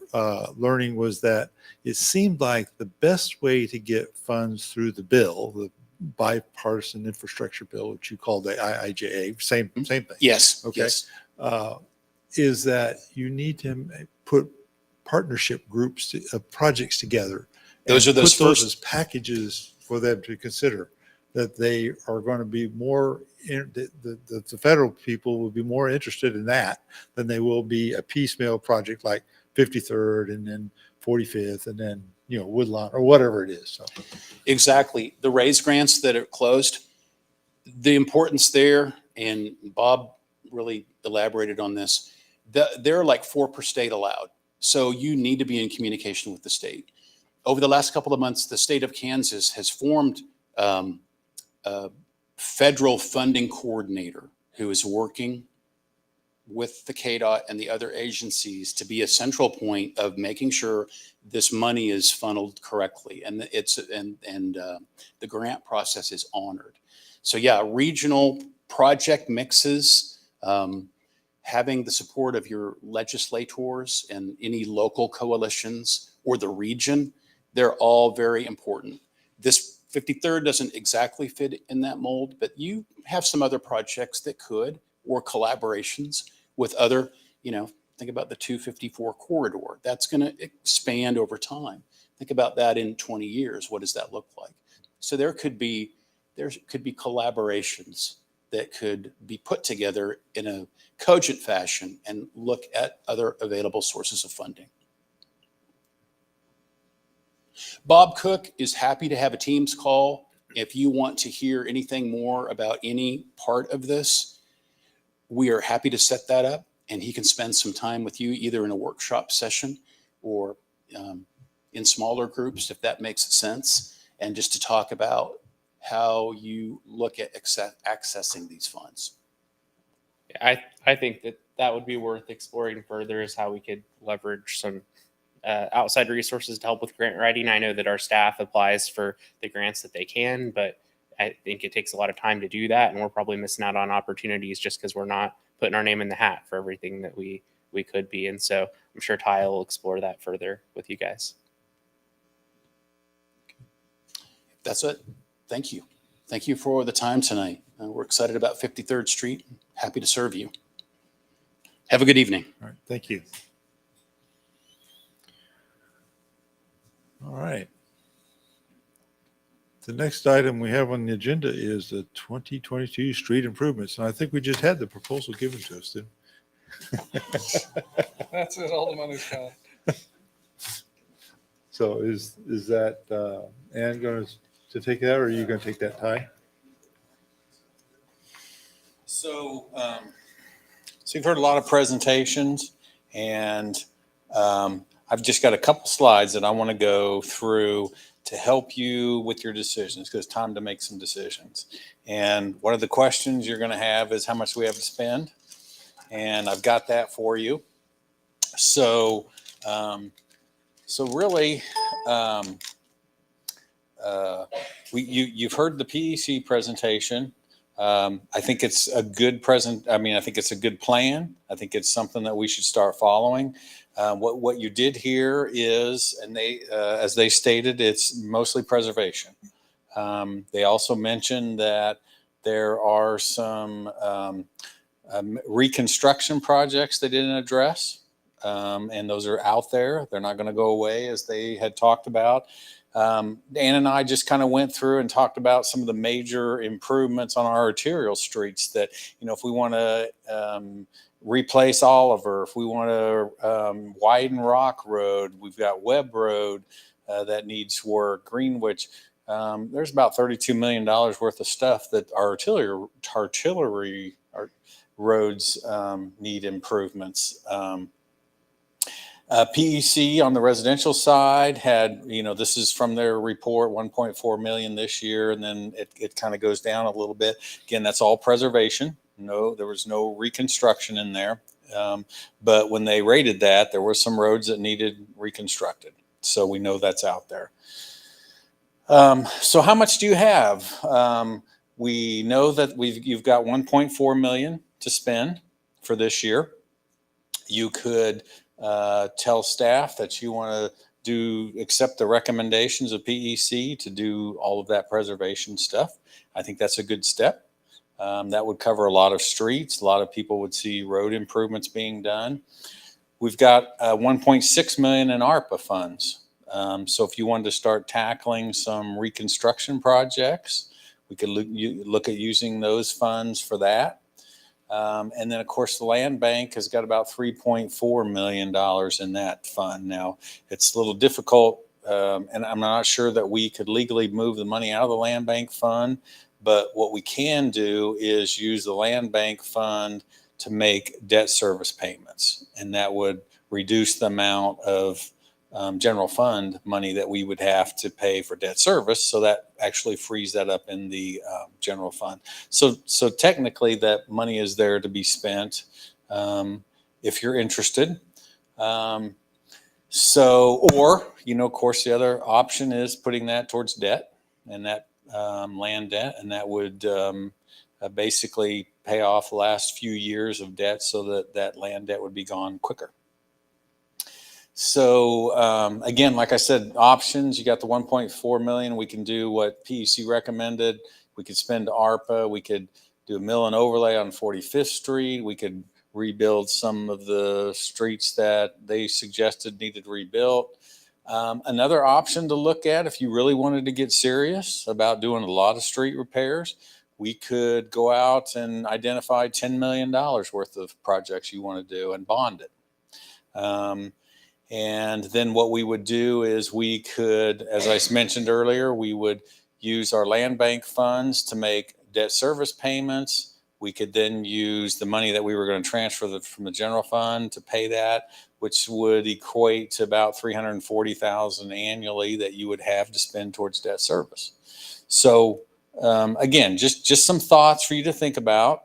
learning was that it seemed like the best way to get funds through the bill, the bipartisan infrastructure bill, which you call the IIJA, same thing. Yes. Okay. Yes. Is that you need to put partnership groups of projects together. Those are those put those first as packages for them to consider, that they are going to be more, the federal people will be more interested in that than they will be a piecemeal project like 53rd and then 45th and then, Woodlawn or whatever it is. So. Exactly. The raise grants that are closed, the importance there, and Bob really elaborated on this, there are like 4 per state allowed. So you need to be in communication with the state. Over the last couple of months, the state of Kansas has formed a federal funding coordinator who is working with the KDOT and the other agencies to be a central point of making sure this money is funneled correctly and the grant process is honored. So yeah, regional project mixes having the support of your legislators and any local coalitions or the region, they're all very important. This 53rd doesn't exactly fit in that mold, but you have some other projects that could, or collaborations with other, think about the 254 corridor. That's going to expand over time. Think about that in 20 years. What does that look like? So there could be collaborations that could be put together in a cogent fashion and look at other available sources of funding. Bob Cook is happy to have a Teams call. If you want to hear anything more about any part of this, we are happy to set that up, and he can spend some time with you either in a workshop session or in smaller groups, if that makes sense, and just to talk about how you look at accessing these funds. I think that would be worth exploring further, is how we could leverage some outside resources to help with grant writing. I know that our staff applies for the grants that they can, but I think it takes a lot of time to do that, and we're probably missing out on opportunities just because we're not putting our name in the hat for everything that we could be. And so I'm sure Ty will explore that further with you guys. That's it. Thank you. Thank you for the time tonight. We're excited about 53rd Street. Happy to serve you. Have a good evening. All right, thank you. All right. The next item we have on the agenda is the 2022 street improvements. And I think we just had the proposal given to us, didn't we? That's it, all the money's gone. So is that Ann going to take that, or are you going to take that, Ty? So you've heard a lot of presentations, and I've just got a couple slides that I want to go through to help you with your decisions, because it's time to make some decisions. And one of the questions you're going to have is how much we have to spend. And I've got that for you. So really, you've heard the PEC presentation. I think it's a good I think it's a good plan. I think it's something that we should start following. What you did here is, and they, as they stated, it's mostly preservation. They also mentioned that there are some reconstruction projects they didn't address, and those are out there. They're not going to go away, as they had talked about. Dan and I just kind of went through and talked about some of the major improvements on our arterial streets that, if we want to replace Oliver, if we want to widen Rock Road, we've got Webb Road that needs work, Greenwich. There's about $32 million worth of stuff that our artillery roads need improvements. PEC on the residential side had, this is from their report, 1.4 million this year, and then it kind of goes down a little bit. Again, that's all preservation. No, there was no reconstruction in there. But when they rated that, there were some roads that needed reconstructed. So we know that's out there. So how much do you have? We know that you've got 1.4 million to spend for this year. You could tell staff that you want to accept the recommendations of PEC to do all of that preservation stuff. I think that's a good step. That would cover a lot of streets. A lot of people would see road improvements being done. We've got 1.6 million in ARPA funds. So if you wanted to start tackling some reconstruction projects, we could look at using those funds for that. And then, of course, the land bank has got about $3.4 million in that fund. Now, it's a little difficult, and I'm not sure that we could legally move the money out of the land bank fund. But what we can do is use the land bank fund to make debt service payments. And that would reduce the amount of general fund money that we would have to pay for debt service. So that actually frees that up in the general fund. So technically that money is there to be spent if you're interested. Of course, the other option is putting that towards debt, and that land debt, and that would basically pay off the last few years of debt so that that land debt would be gone quicker. So again, like I said, options, you got the 1.4 million. We can do what PEC recommended. We could spend ARPA. We could do a mill and overlay on 45th Street. We could rebuild some of the streets that they suggested needed rebuilt. Another option to look at, if you really wanted to get serious about doing a lot of street repairs, we could go out and identify $10 million worth of projects you want to do and bond it. And then what we would do is we could, as I mentioned earlier, we would use our land bank funds to make debt service payments. We could then use the money that we were going to transfer from the general fund to pay that, which would equate to about $340,000 annually that you would have to spend towards debt service. So again, just some thoughts for you to think about.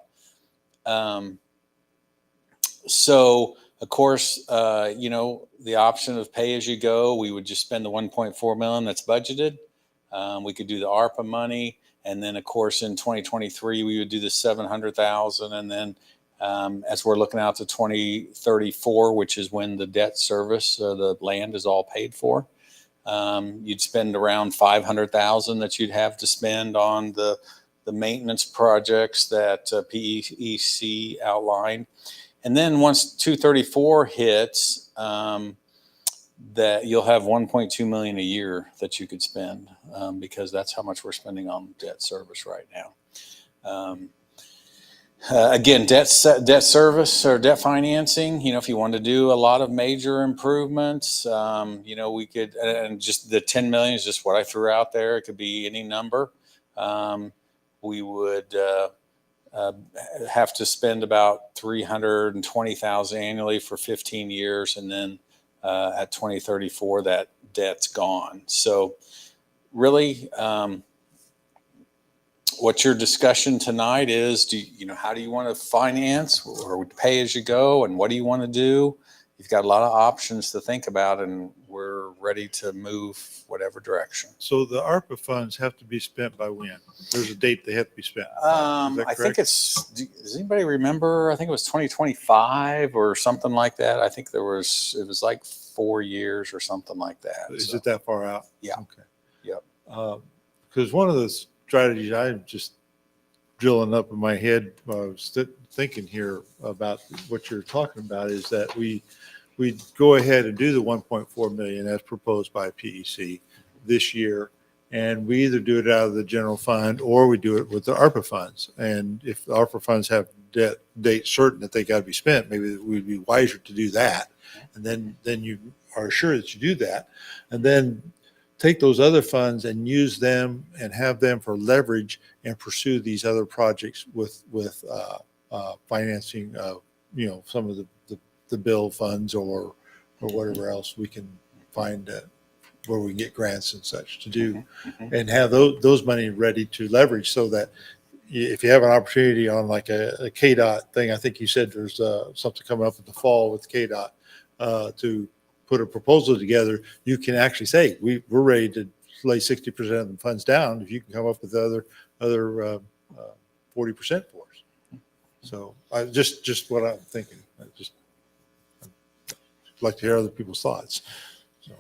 So of course, the option of pay as you go, we would just spend the 1.4 million that's budgeted. We could do the ARPA money. And then of course, in 2023, we would do the 700,000. And then as we're looking out to 2034, which is when the debt service, the land is all paid for, you'd spend around 500,000 that you'd have to spend on the maintenance projects that PEC outlined. And then once 234 hits, that you'll have 1.2 million a year that you could spend because that's how much we're spending on debt service right now. Again, debt service or debt financing, if you want to do a lot of major improvements, we could, and just the 10 million is just what I threw out there. It could be any number. We would have to spend about 320,000 annually for 15 years. And then at 2034, that debt's gone. So really, what your discussion tonight is, how do you want to finance or pay as you go, and what do you want to do? You've got a lot of options to think about, and we're ready to move whatever direction. So the ARPA funds have to be spent by when? There's a date they have to be spent. Is that I think correct? does anybody remember? I think it was 2025 or something like that. I think it was like 4 years or something like that. Is So, it that far out? Yeah. Okay. Yep. Because one of the strategies I'm just drilling up in my head while I was thinking here about what you're talking about is that we go ahead and do the 1.4 million as proposed by PEC this year, and we either do it out of the general fund or we do it with the ARPA funds. And if the ARPA funds have date certain that they got to be spent, maybe we'd be wiser to do that. And then you are sure that you do that, and then take those other funds and use them and have them for leverage and pursue these other projects with financing, some of the bill funds or whatever else we can find where we can get grants and such to do, and have those money ready to leverage so that if you have an opportunity on like a KDOT thing, I think you said there's something coming up in the fall with KDOT to put a proposal together, you can actually say, we're ready to lay 60% of the funds down if you can come up with the other 40% for us. So just what I'm thinking. I'd like to hear other people's thoughts. So.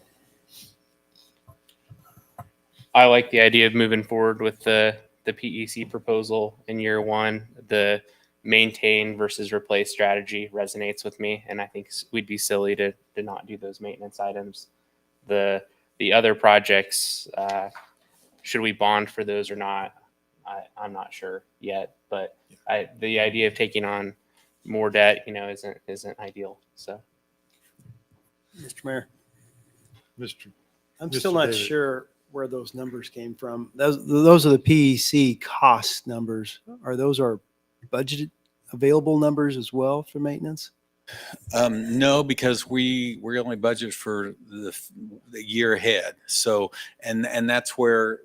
I like the idea of moving forward with the PEC proposal in year one. The maintain versus replace strategy resonates with me, and I think we'd be silly to not do those maintenance items. The other projects, should we bond for those or not? I'm not sure yet, but the idea of taking on more debt, isn't ideal. So, Mr. Mayor, I'm Mr. still not David. sure where those numbers came from. Those are the PEC cost numbers. Are those our budgeted available numbers as well for maintenance? No, because we only budget for the year ahead. So, and that's where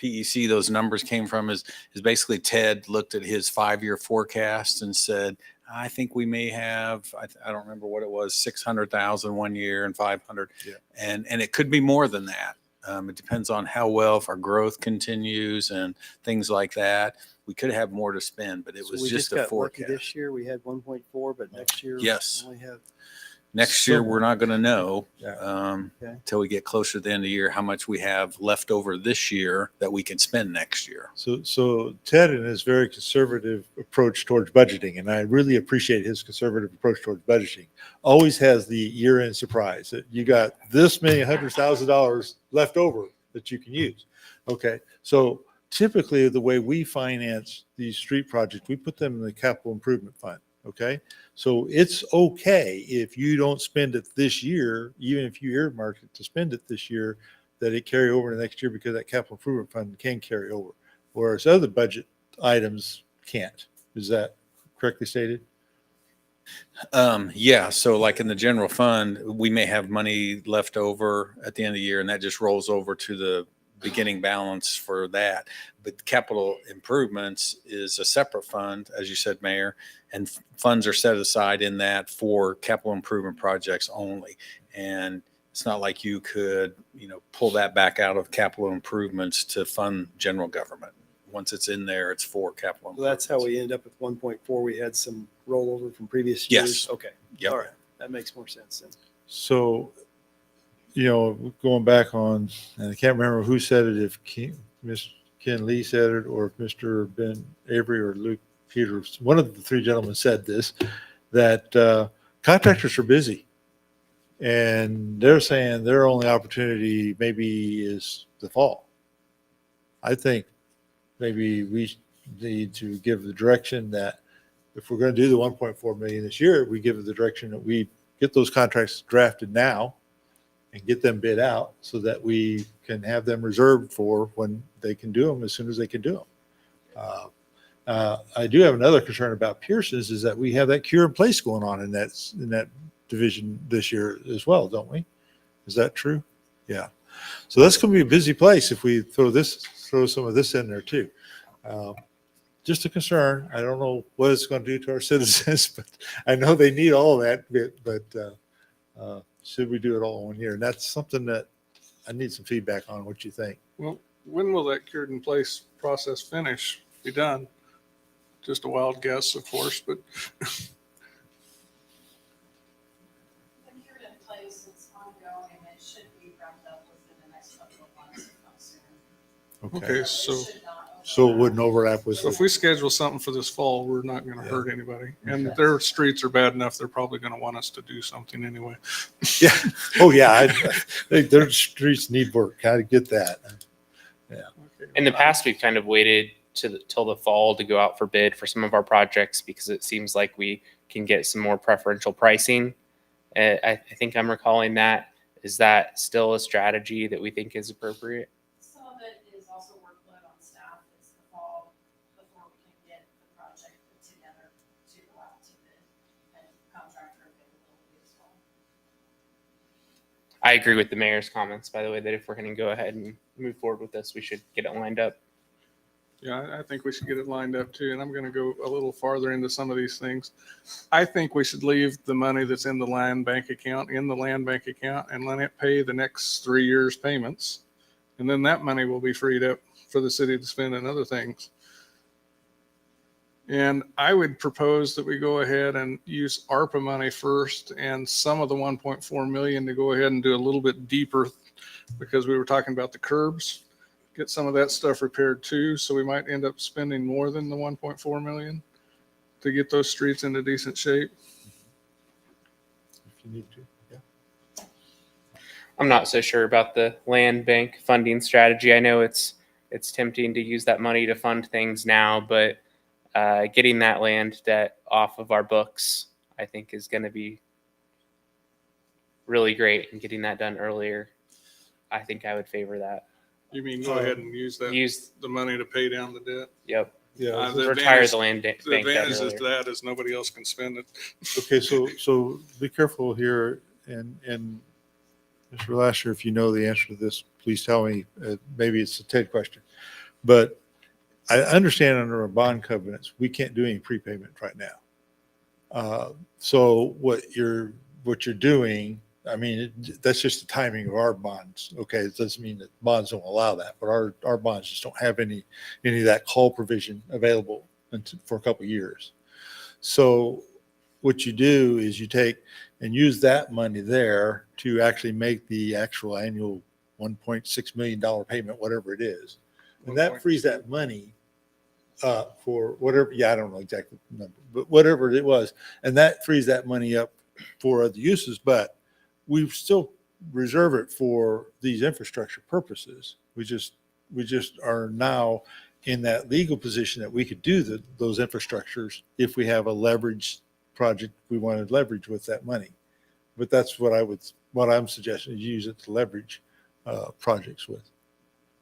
PEC, those numbers came from is basically Ted looked at his 5-year forecast and said, I think we may have, I don't remember what it was, 600,000 one year and 500. Yeah. And it could be more than that. It depends on how well, if our growth continues and things like that. We could have more to spend, but it So was we just a got lucky forecast. This year we had 1.4, but next year Yes. we only have. Next year, we're not going to know Okay. until we get closer to the end of the year how much we have left over this year that we can spend next year. So Ted and his very conservative approach towards budgeting, and I really appreciate his conservative approach towards budgeting, always has the year-end surprise that you got this many $100,000 left over that you can use. Okay, so typically the way we finance these street projects, we put them in the capital improvement fund. Okay, so it's okay if you don't spend it this year, even if you earmark it to spend it this year, that it carry over to next year because that capital improvement fund can carry over, whereas other budget items can't. Is that correctly stated? Yeah, so like in the general fund, we may have money left over at the end of the year, and that just rolls over to the beginning balance for that. But capital improvements is a separate fund, as you said, Mayor, and funds are set aside in that for capital improvement projects only. And it's not like you could, pull that back out of capital improvements to fund general government. Once it's in there, it's for capital So that's improvements. how we end up with 1.4. We had some rollover from previous Yes. years. Okay. Yep. All right. That makes more sense then. So, going back on, and I can't remember who said it, if Ms. Ken Lee said it, or if Mr. Ben Avery or Luke Peters, one of the three gentlemen said this, that contractors are busy. And they're saying their only opportunity maybe is the fall. I think maybe we need to give the direction that if we're going to do the 1.4 million this year, we give the direction that we get those contracts drafted now and get them bid out so that we can have them reserved for when they can do them as soon as they can do them. I do have another concern about Pearson's is that we have that cure in place going on in that division this year as well, don't we? Is that true? Yeah. So that's going to be a busy place if we throw some of this in there too. Just a concern. I don't know what it's going to do to our citizens, but I know they need all that bit, but should we do it all in 1 year? And that's something that I need some feedback on. What you think? Well, when will that cured in place process be done? Just a wild guess, of course, but The cured in place, it's ongoing. It should be wrapped up within the next couple of months, if not sooner. okay, It so should not So it overlap. wouldn't overlap with. if we schedule something for this fall, we're not going to Yeah. hurt anybody. And Okay. their streets are bad enough, they're probably going to want us to do something anyway. Yeah. Oh, yeah. Their streets need work. I get that. Okay. In the past, we've kind of waited till the fall to go out for bid for some of our projects because it seems like we can get some more preferential pricing. I think I'm recalling that. Is that still a strategy that we think is appropriate? Some of it is also workload on staff. It's the fall before we can get the project put together to go out to bid and contractor availability as well. I agree with the mayor's comments, by the way, that if we're going to go ahead and move forward with this, we should get it lined up. Yeah, I think we should get it lined up too. And I'm going to go a little farther into some of these things. I think we should leave the money that's in the land bank account and let it pay the next 3 years' payments. And then that money will be freed up for the city to spend on other things. And I would propose that we go ahead and use ARPA money first and some of the 1.4 million to go ahead and do a little bit deeper because we were talking about the curbs. Get some of that stuff repaired too. So we might end up spending more than the 1.4 million to get those streets into decent shape. If you need to. Yeah. I'm not so sure about the land bank funding strategy. I know it's tempting to use that money to fund things now, but getting that land debt off of our books, I think, is going to be really great. And getting that done earlier, I think I would favor that. You mean go ahead and use that, Use, the money to pay down the debt? yep, Yeah. The retire advantage- the land bank The debt advantage earlier. to that is nobody else can spend it. Okay. So be careful here. And Mr. Lasher, if you know the answer to this, please tell me. Maybe it's a Ted question, but I understand under our bond covenants, we can't do any prepayment right now. So what you're doing I mean, that's just the timing of our bonds. Okay, it doesn't mean that bonds don't allow that, but our bonds just don't have any of that call provision available for a couple of years. So what you do is you take and use that money there to actually make the actual annual $1.6 million payment, whatever it is. And that frees that money for whatever, I don't know exactly the number, but whatever it was. And that frees that money up for other uses, but we still reserve it for these infrastructure purposes. We just are now in that legal position that we could do those infrastructures if we have a leverage project we want to leverage with that money. But that's what I'm suggesting is use it to leverage projects with.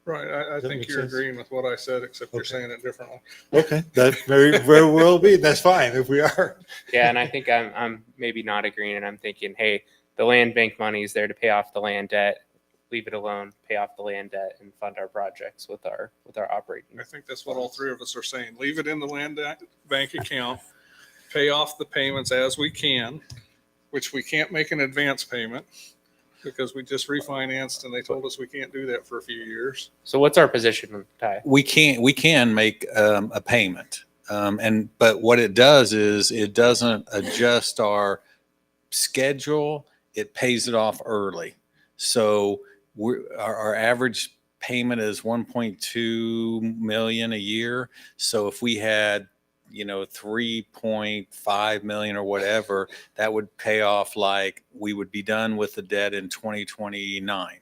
Right, I that think make you're sense? agreeing with what I said, except you're Okay. saying it differently. Okay, that very well be. That's fine if we are. Yeah, and I think I'm maybe not agreeing, and I'm thinking, hey, the land bank money is there to pay off the land debt. Leave it alone, pay off the land debt, and fund our projects with our operating. I think that's what all three of us are saying. Leave it in the land bank account, pay off the payments as we can, which we can't make an advance payment because we just refinanced and they told us we can't do that for a few years. So what's our position, Ty? We can make a payment. But what it does is it doesn't adjust our schedule. It pays it off early. So our average payment is 1.2 million a year. So if we had, 3.5 million or whatever, that would pay off like we would be done with the debt in 2029.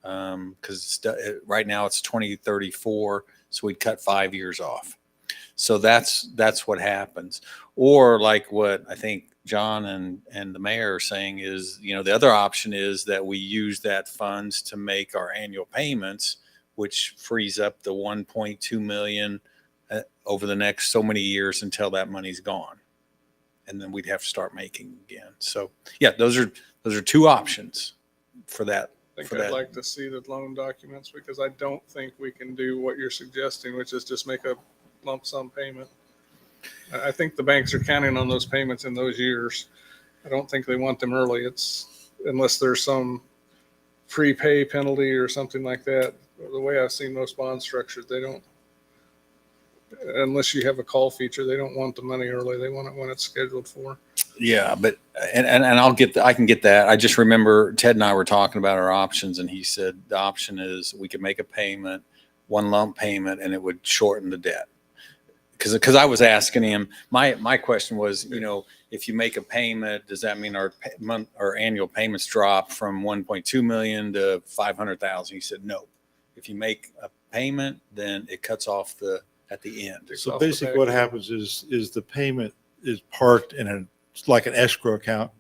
Because right now it's 2034, so we'd cut 5 years off. So that's what happens. Or like what I think John and the mayor are saying is, the other option is that we use that funds to make our annual payments, which frees up the 1.2 million over the next so many years until that money's gone. And then we'd have to start making again. So yeah, those are two options for that. I think I'd like to see the loan documents because I don't think we can do what you're suggesting, which is just make a lump sum payment. I think the banks are counting on those payments in those years. I don't think they want them early. It's unless there's some prepay penalty or something like that. The way I've seen most bond structures, they don't, unless you have a call feature, they don't want the money early. They want it when it's scheduled for. Yeah, but and I can get that. I just remember Ted and I were talking about our options, and he said the option is we could make a payment, one lump payment, and it would shorten the debt. Because I was asking him, my question was, if you make a payment, does that mean our annual payments drop from 1.2 million to 500,000? He said no. If you make a payment, then it cuts off at the end. So basically what happens is the payment is parked in like an escrow account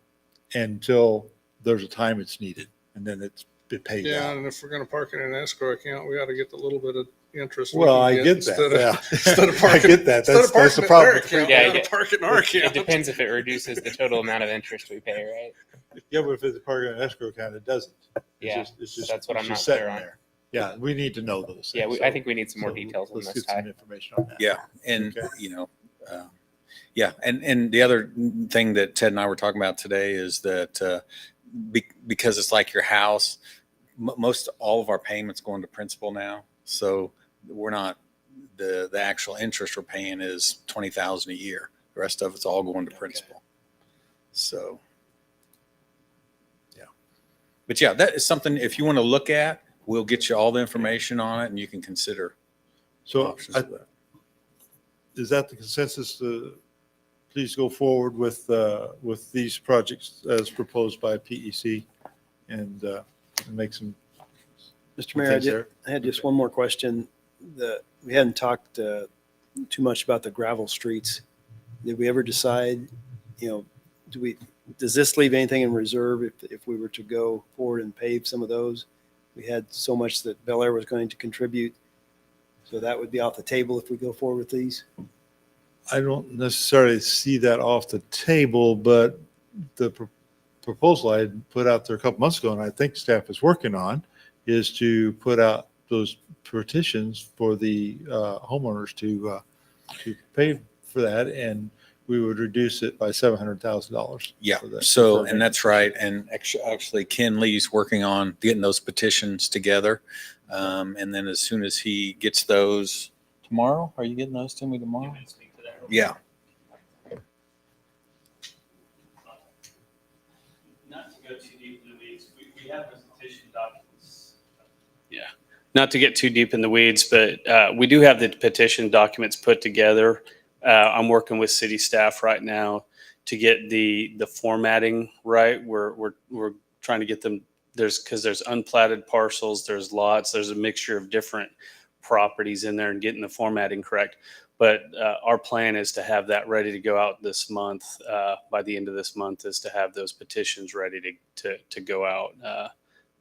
until there's a time it's needed, and then it pays Yeah, out. and if we're going to park it in an escrow account, we ought to get the little bit of interest. Well, I get that. Instead of I parking, get that. Instead of That's the parking it in problem. their account, Yeah, we ought to park it in our It account. depends if it reduces the total amount of interest we pay, right? Yeah, but if it's parked in an escrow account, it doesn't. Yeah, It's just that's what it's I'm just not sitting clear on. there. Yeah, we need to know those Yeah, things. I think we need some more So details on let's this, get some Ty. information on that. Yeah, and Okay. yeah, and the other thing that Ted and I were talking about today is that because it's like your house, most all of our payments go into principal now, so we're not the actual interest we're paying is $20,000 a year. The rest of it's all going to principal. So yeah, but yeah, that is something if you want to look at, we'll get you all the information on it, and you can consider So options for that. is that the consensus? Please go forward with these projects as proposed by PEC and make some. Mr. Mayor, I had just one more question. We hadn't talked too much about the gravel streets. Did we ever decide, does this leave anything in reserve if we were to go forward and pave some of those? We had so much that Bel Aire was going to contribute. So that would be off the table if we go forward with these? I don't necessarily see that off the table, but the proposal I had put out there a couple months ago, and I think staff is working on, is to put out those petitions for the homeowners to pay for that. And we would reduce it by $700,000. Yeah, for that so, program. and that's right. And actually Ken Lee's working on getting those petitions together. And then as soon as he gets those tomorrow, are you getting those to me tomorrow? Yeah. Not to go too deep in the weeds, we have those petition documents. Yeah, not to get too deep in the weeds, but we do have the petition documents put together. I'm working with city staff right now to get the formatting right. We're trying to get them, because there's unplatted parcels, there's lots, there's a mixture of different properties in there, and getting the formatting correct. But our plan is to have that ready to go out this month. By the end of this month, is to have those petitions ready to go out.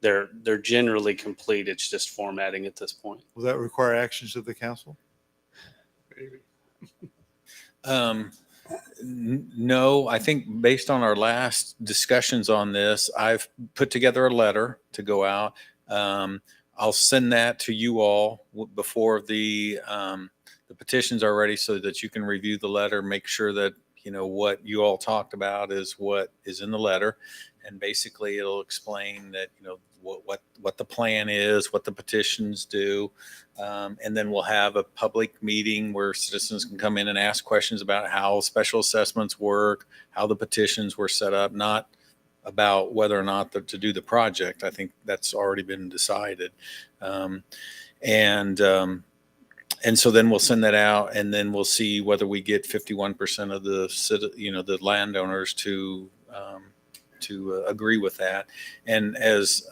They're generally complete. It's just formatting at this point. Will that require actions of the council? Maybe. No, I think based on our last discussions on this, I've put together a letter to go out. I'll send that to you all before the petitions are ready so that you can review the letter, make sure that, you know, what you all talked about is what is in the letter. And basically it'll explain that, you know, what the plan is, what the petitions do. And then we'll have a public meeting where citizens can come in and ask questions about how special assessments work, how the petitions were set up, not about whether or not to do the project. I think that's already been decided. And so then we'll send that out, and then we'll see whether we get 51% of the landowners to agree with that. And as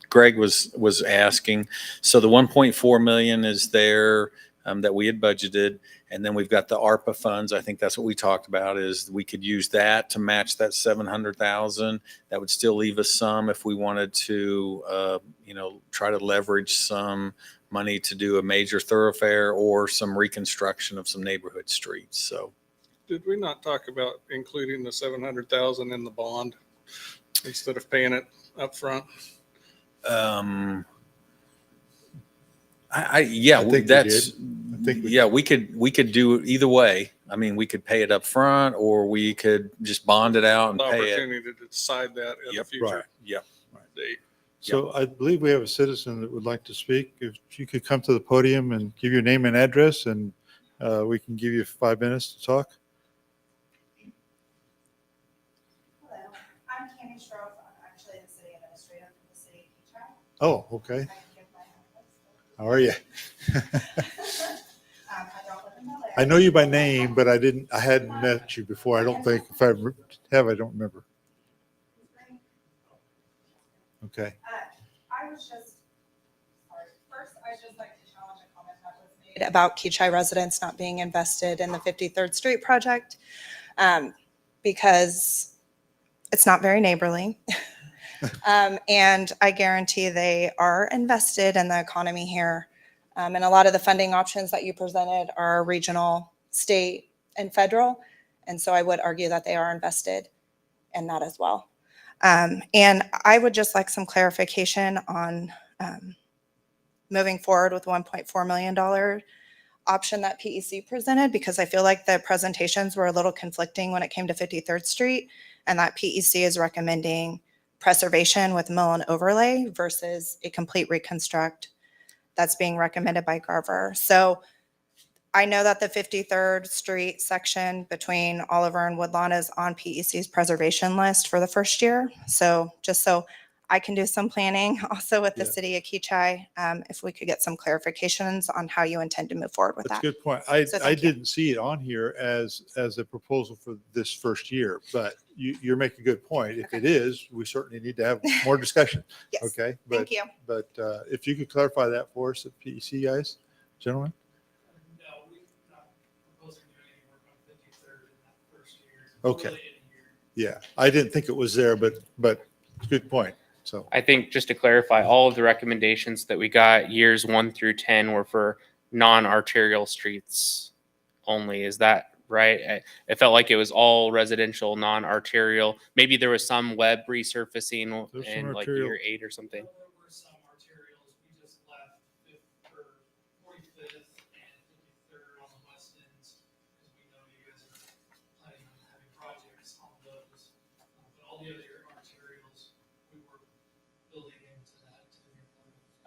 Greg was asking, so the 1.4 million is there that we had budgeted, and then we've got the ARPA funds. I think that's what we talked about, is we could use that to match that 700,000. That would still leave us some if we wanted to, try to leverage some money to do a major thoroughfare or some reconstruction of some neighborhood streets. So Did we not talk about including the 700,000 in the bond instead of paying it up front? I think we that's, did. I think we yeah, we could do it either way. I mean, we could pay it up front, or we could just bond it out and The pay it. opportunity to decide that at a Right. future Yep. date. So I believe we have a citizen that would like to speak. If you could come to the podium and give your name and address, and we can give you 5 minutes to talk. Hello, I'm Tammy Stroh. I'm actually the city administrator for the city of Keachai. Oh, okay. I can give my address. How are you? I don't live in Bel Aire. I know you by name, but I hadn't met you before. I don't think, if I have, I don't remember. Okay. I was just, sorry, first I'd just like to challenge a comment that was made about Keachai residents not being invested in the 53rd Street project, because it's not very neighborly. And I guarantee they are invested in the economy here. And a lot of the funding options that you presented are regional, state, and federal. And so I would argue that they are invested in that as well. And I would just like some clarification on moving forward with $1.4 million option that PEC presented, because I feel like the presentations were a little conflicting when it came to 53rd Street, and that PEC is recommending preservation with mill and overlay versus a complete reconstruct that's being recommended by Garver. So I know that the 53rd Street section between Oliver and Woodlawn is on PEC's preservation list for the first year. So just so I can do some planning also with the Yeah. city of Keachai, if we could get some clarifications on how you intend to move forward with That's a that. good point. I So thank you. didn't see it on here as a proposal for this first year, but you're making a good point. If it is, we certainly need to have more discussion. Yes, Okay. thank you. But if you could clarify that for us at PEC, guys, gentlemen. No, we're not proposing to do any work on 53rd in that first year. Okay. Really in a year. Yeah, I didn't think it was there, but good point. So, I think just to clarify, all of the recommendations that we got years 1 through 10 were for non-arterial streets only. Is that right? It felt like it was all residential, non-arterial. Maybe there was some web resurfacing There's some in like arterial. year 8 or something. There were some arterials. We just left 45th and 53rd on the west ends because we know you guys are planning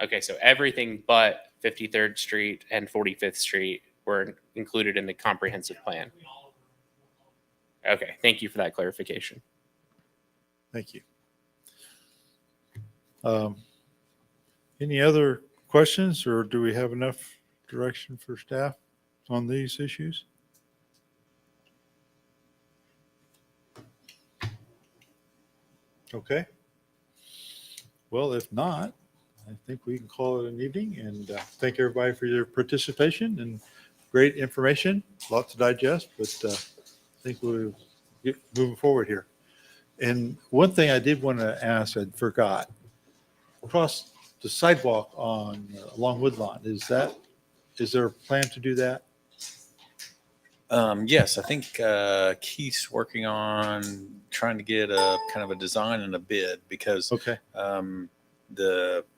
Okay, so everything but 53rd Street and 45th Street were included in the comprehensive plan. Okay, thank you for that clarification. Thank you. Any other questions, or do we have enough direction for staff on these issues? Okay. Well, if not, I think we can call it an evening, and thank everybody for your participation and great information. A lot to digest, but I think we'll get moving forward here. And one thing I did want to ask, I forgot. Across the sidewalk on along Woodlawn, is there a plan to do that? Yes, I think Keith's working on trying to get a kind of a design and a bid because Okay.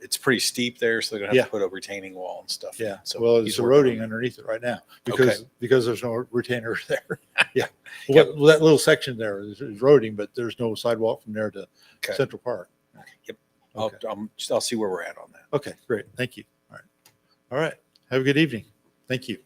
it's pretty steep there, so they're gonna have Yeah. to put a retaining wall and stuff. Yeah. So Well, he's it's working on eroding that. underneath it right now Okay. because there's no retainer there. Yeah. Yep. Well, that little section there is eroding, but there's no sidewalk from there to Okay. Central Park. Yep. Okay. I'll see where we're at on that. Okay, great. Thank you. All right. All right. Have a good evening. Thank you.